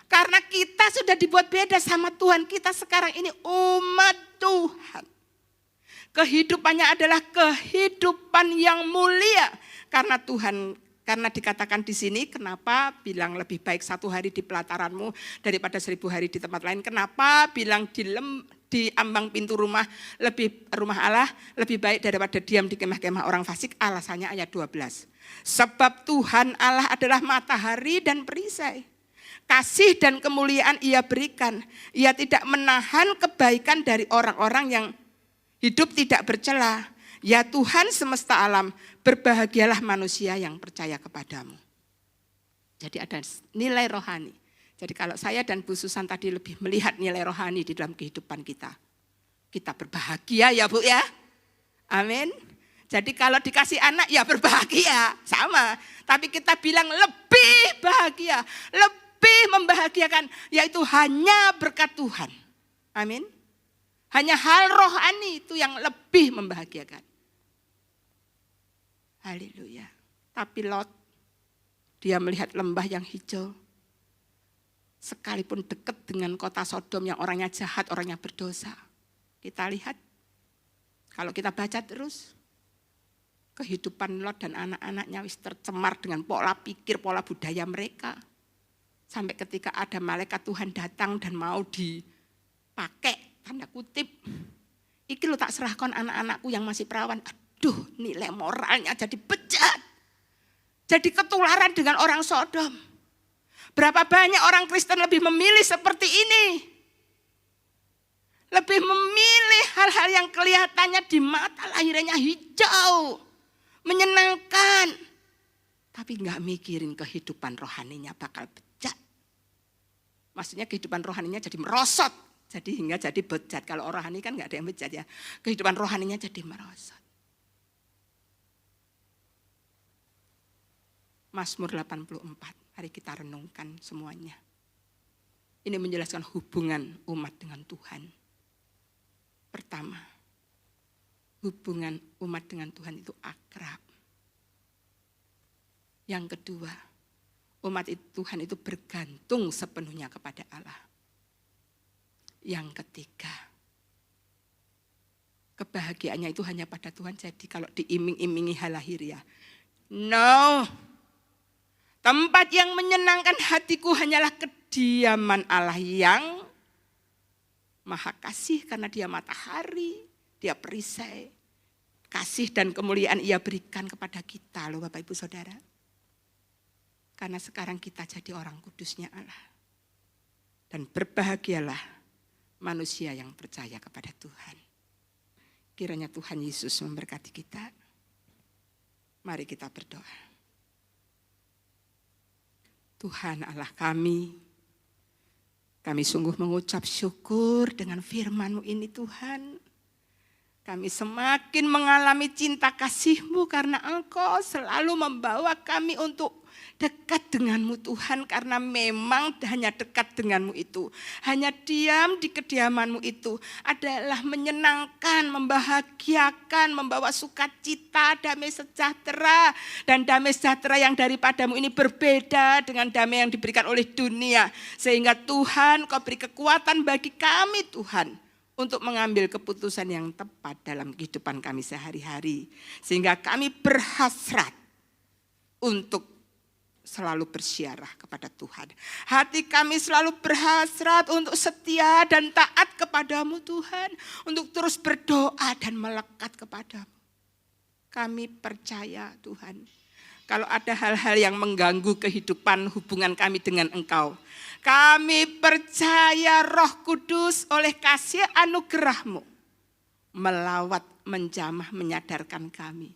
Karena kita sudah dibuat beda sama Tuhan. Kita sekarang ini umat Tuhan. Kehidupannya adalah kehidupan yang mulia. Karena Tuhan, karena dikatakan di sini, kenapa bilang lebih baik 1 hari di pelataranmu daripada 1000 hari di tempat lain. Kenapa bilang di ambang pintu rumah Allah lebih baik daripada diam di kemah-kemah orang fasik. Alasannya ayat 12. Sebab Tuhan Allah adalah matahari dan perisai. Kasih dan kemuliaan ia berikan. Ia tidak menahan kebaikan dari orang-orang yang hidup tidak bercela. Ya Tuhan semesta alam, berbahagialah manusia yang percaya kepadamu. Jadi ada nilai rohani. Jadi kalau saya dan Bu Susan tadi lebih melihat nilai rohani di dalam kehidupan kita. Kita berbahagia ya Bu ya. Amin. Jadi kalau dikasih anak ya berbahagia, sama. Tapi kita bilang lebih bahagia, lebih membahagiakan, yaitu hanya berkat Tuhan. Amin. Hanya hal rohani itu yang lebih membahagiakan. Haleluya. Tapi Lot, dia melihat lembah yang hijau. Sekalipun dekat dengan kota Sodom yang orangnya jahat, orangnya berdosa. Kita lihat, kalau kita baca terus, kehidupan Lot dan anak-anaknya wis tercemar dengan pola pikir, pola budaya mereka. Sampai ketika ada malaikat Tuhan datang dan mau dipakai, tanda kutip. Iki lo tak serahkan anak-anakku yang masih perawan. Aduh, nilai moralnya jadi bejat. Jadi ketularan dengan orang Sodom. Berapa banyak orang Kristen lebih memilih seperti ini. Lebih memilih hal-hal yang kelihatannya di mata lahirnya hijau. Menyenangkan. Tapi enggak mikirin kehidupan rohaninya bakal bejat. Maksudnya kehidupan rohaninya jadi merosot. Jadi hingga jadi bejat. Kalau rohani kan enggak ada yang bejat ya. Kehidupan rohaninya jadi merosot. Mazmur 84. Mari kita renungkan semuanya. Ini menjelaskan hubungan umat dengan Tuhan. Pertama, hubungan umat dengan Tuhan itu akrab. Yang kedua, umat Tuhan itu bergantung sepenuhnya kepada Allah. Yang ketiga, kebahagiaannya itu hanya pada Tuhan. Jadi kalau diiming-imingi hal lahiriah, no. Tempat yang menyenangkan hatiku hanyalah kediaman Allah yang Maha Kasih, karena dia matahari, dia perisai. Kasih dan kemuliaan ia berikan kepada kita loh Bapak Ibu Saudara. Karena sekarang kita jadi orang kudusnya Allah. Dan berbahagialah manusia yang percaya kepada Tuhan. Kiranya Tuhan Yesus memberkati kita. Mari kita berdoa. Tuhan Allah kami sungguh mengucap syukur dengan firman-Mu ini Tuhan. Kami semakin mengalami cinta kasih-Mu karena Engkau selalu membawa kami untuk dekat dengan-Mu Tuhan. Karena memang hanya dekat dengan-Mu itu, hanya diam di kediaman-Mu itu adalah menyenangkan, membahagiakan, membawa sukacita, damai sejahtera. Dan damai sejahtera yang daripada-Mu ini berbeda dengan damai yang diberikan oleh dunia. Sehingga Tuhan Kau beri kekuatan bagi kami Tuhan, untuk mengambil keputusan yang tepat dalam kehidupan kami sehari-hari. Sehingga kami berhasrat untuk selalu bersiarah kepada Tuhan. Hati kami selalu berhasrat untuk setia dan taat kepadamu Tuhan. Untuk terus berdoa dan melekat kepadamu. Kami percaya Tuhan, kalau ada hal-hal yang mengganggu kehidupan hubungan kami dengan Engkau, kami percaya Roh Kudus oleh kasih anugerah-Mu melawat, menjamah, menyadarkan kami.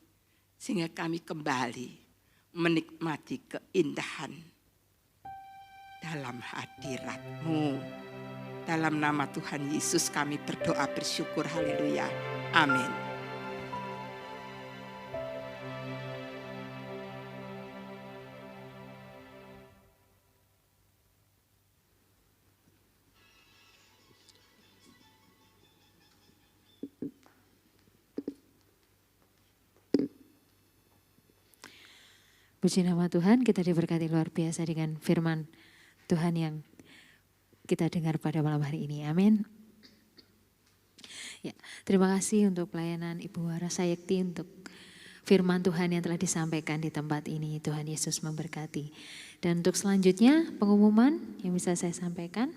Sehingga kami kembali menikmati keindahan dalam hadirat-Mu. Dalam nama Tuhan Yesus kami berdoa bersyukur, haleluya, amin. Puji nama Tuhan, kita diberkati luar biasa dengan firman Tuhan yang kita dengar pada malam hari ini. Amin. Ya, terima kasih untuk pelayanan Ibu Wara Sayekti untuk firman Tuhan yang telah disampaikan di tempat ini. Tuhan Yesus memberkati. Dan untuk selanjutnya pengumuman yang bisa saya sampaikan.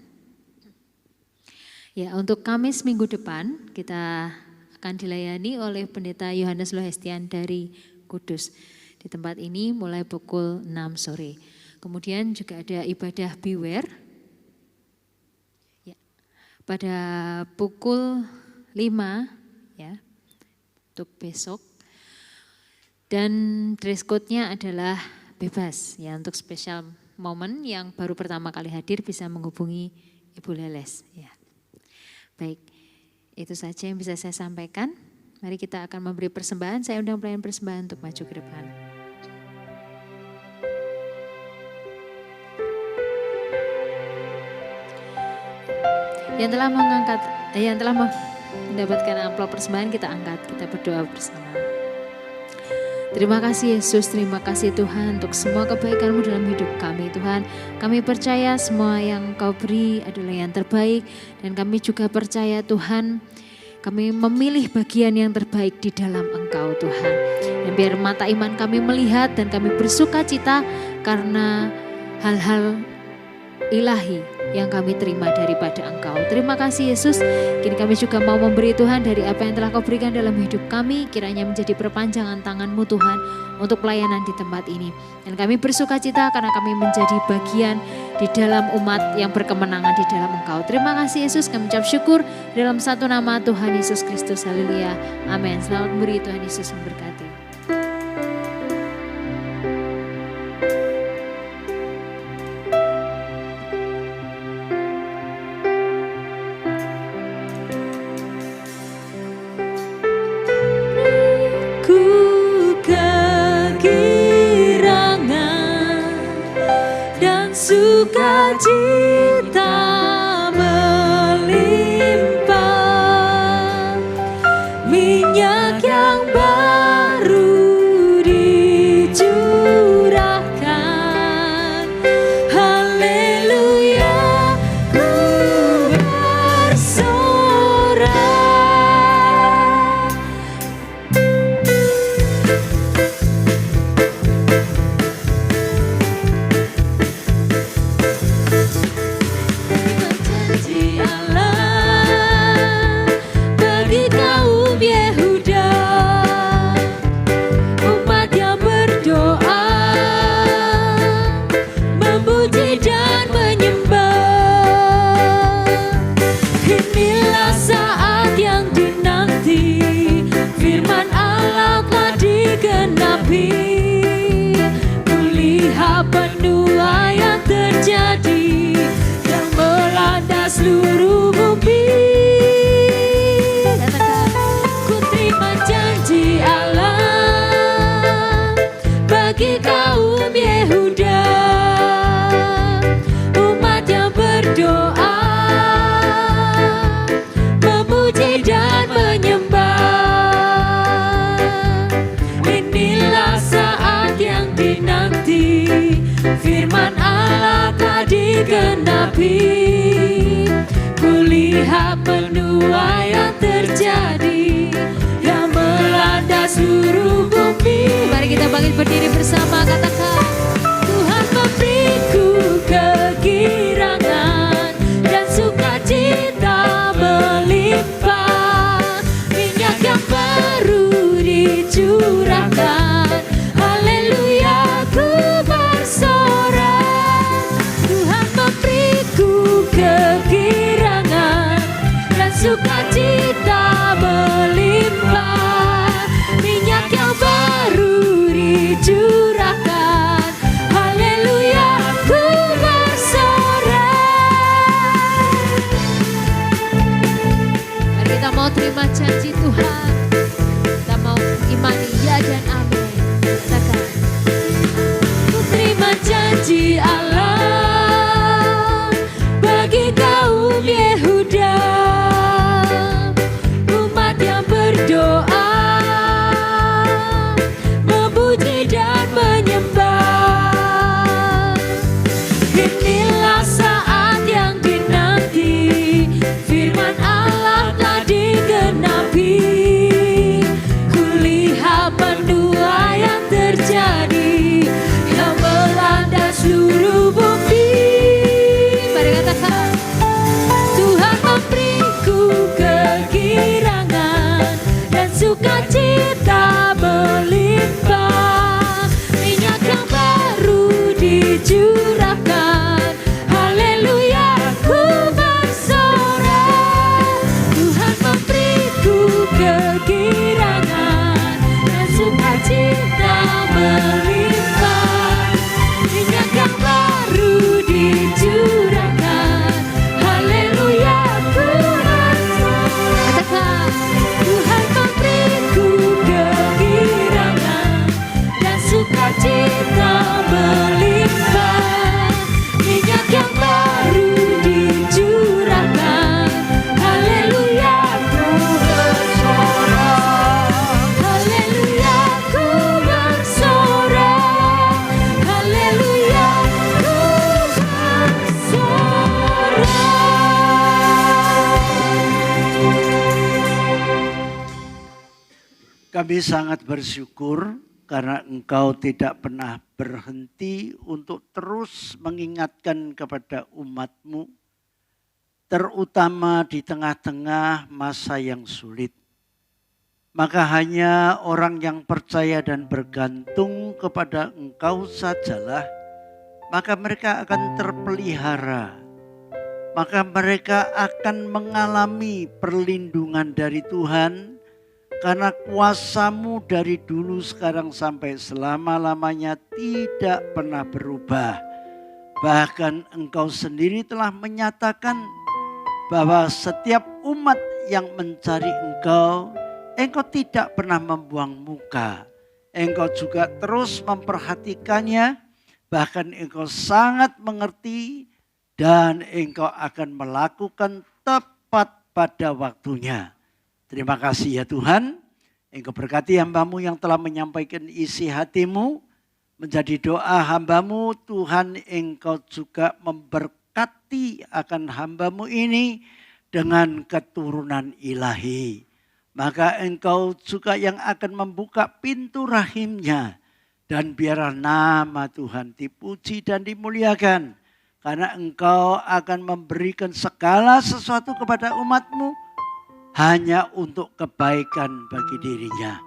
Ya, untuk Kamis minggu depan kita akan dilayani oleh Pendeta Yohanes Lohestian dari Kudus. Di tempat ini mulai pukul 6 sore. Kemudian juga ada ibadah Beware. Ya, pada pukul 5 ya, untuk besok. Dan dress code-nya adalah bebas ya, untuk special moment yang baru pertama kali hadir bisa menghubungi Ibu Leles ya. Baik, itu saja yang bisa saya sampaikan. Mari kita akan memberi persembahan. Saya undang pelayan persembahan untuk maju ke depan. Yang telah mendapatkan amplop persembahan kita angkat, kita berdoa bersama. Terima kasih Yesus, terima kasih Tuhan untuk semua kebaikan-Mu dalam hidup kami Tuhan. Kami percaya semua yang Kau beri adalah yang terbaik dan kami juga percaya Tuhan, kami memilih bagian yang terbaik di dalam Engkau Tuhan. Dan biar mata iman kami melihat dan kami bersuka cita karena hal-hal ilahi yang kami terima daripada Engkau. Terima kasih Yesus. Kini kami juga mau memberi Tuhan dari apa yang telah Kau berikan dalam hidup kami. Kiranya menjadi perpanjangan tangan-Mu Tuhan untuk pelayanan di tempat ini. Dan kami bersuka cita karena kami menjadi bagian di dalam umat yang berkemenangan di dalam Engkau. Terima kasih Yesus. Kami ucap syukur dalam satu nama Tuhan Yesus Kristus. Haleluya. Amin. Selamat memberi, Tuhan Yesus memberkati. Sukacita melimpah, minyak yang baru dicurahkan. Haleluya, ku bersorak. Kulihat penuai yang terjadi yang melanda seluruh bumi. Ku terima janji Allah bagi kaum Yehuda, umat yang berdoa, memuji dan menyembah. Inilah saat yang dinanti, firman Allah telah digenapi. Kulihat penuai yang terjadi yang melanda seluruh bumi. Mari kita bangkit berdiri bersama, katakan Tuhan Tuhan. Kita mau imani ya dan amin. Katakan. Ku terima janji Allah bagi kaum Yehuda, umat yang berdoa, memuji dan menyembah. Inilah saat yang dinanti, firman Allah telah digenapi. Kulihat menua yang terjadi, yang melanda seluruh bumi. Mari katakan. Tuhan memberiku kegirangan dan sukacita melimpah. Minyak yang baru dicurahkan, haleluya ku bersorak. Tuhan memberiku kegirangan dan sukacita melimpah. Minyak yang baru dicurahkan, haleluya ku bersorak. Katakan. Tuhan memberiku kegirangan dan sukacita melimpah. Minyak yang baru dicurahkan, haleluya ku bersorak. Haleluya ku bersorak. Haleluya ku bersorak. Kami sangat bersyukur karena Engkau tidak pernah berhenti untuk terus mengingatkan kepada umat-Mu, terutama di tengah-tengah masa yang sulit. Maka hanya orang yang percaya dan bergantung kepada Engkau sajalah, maka mereka akan terpelihara. Maka mereka akan mengalami perlindungan dari Tuhan, karena kuasa-Mu dari dulu sekarang sampai selama-lamanya tidak pernah berubah. Bahkan Engkau sendiri telah menyatakan bahwa setiap umat yang mencari Engkau, Engkau tidak pernah membuang muka. Engkau juga terus memperhatikannya, bahkan Engkau sangat mengerti dan Engkau akan melakukan tepat pada waktunya. Terima kasih ya Tuhan, Engkau berkati hamba-Mu yang telah menyampaikan isi hati-Mu. Menjadi doa hamba-Mu, Tuhan Engkau juga memberkati akan hamba-Mu ini dengan keturunan ilahi. Maka Engkau juga yang akan membuka pintu rahimnya. Dan biarlah nama Tuhan dipuji dan dimuliakan. Karena Engkau akan memberikan segala sesuatu kepada umat-Mu hanya untuk kebaikan bagi dirinya.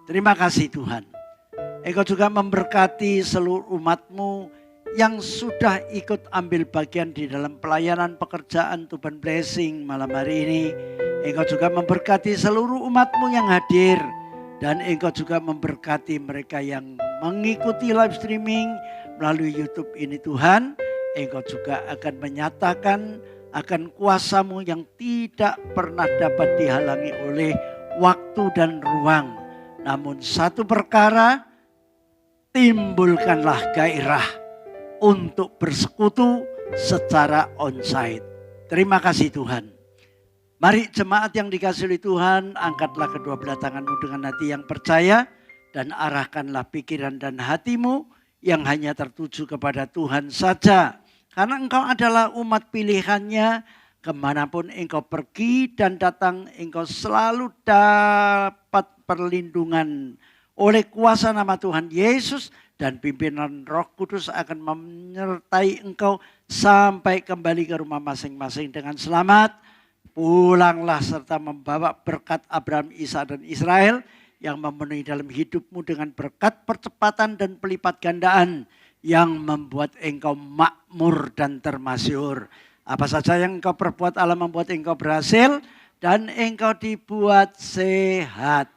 Terima kasih Tuhan. Engkau juga memberkati seluruh umat-Mu yang sudah ikut ambil bagian di dalam pelayanan pekerjaan Tuban Blessing malam hari ini. Engkau juga memberkati seluruh umat-Mu yang hadir. Dan Engkau juga memberkati mereka yang mengikuti live streaming melalui YouTube ini Tuhan. Engkau juga akan menyatakan akan kuasa-Mu yang tidak pernah dapat dihalangi oleh waktu dan ruang. Namun satu perkara, timbulkanlah gairah untuk bersekutu secara onsite. Terima kasih Tuhan. Mari jemaat yang dikasihi oleh Tuhan, angkatlah kedua belah tanganmu dengan hati yang percaya dan arahkanlah pikiran dan hatimu yang hanya tertuju kepada Tuhan saja. Karena engkau adalah umat pilihannya, kemanapun engkau pergi dan datang, engkau selalu dapat perlindungan oleh kuasa nama Tuhan Yesus. Dan pimpinan Roh Kudus akan menyertai engkau sampai kembali ke rumah masing-masing dengan selamat. Pulanglah serta membawa berkat Abraham, Isa dan Israel yang memenuhi dalam hidupmu dengan berkat percepatan dan pelipat gandaan yang membuat engkau makmur dan termasyhur. Apa saja yang engkau perbuat Allah membuat engkau berhasil dan engkau dibuat sehat.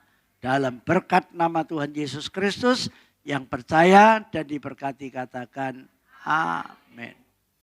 Dalam berkat nama Tuhan Yesus Kristus yang percaya dan diberkati katakan amin.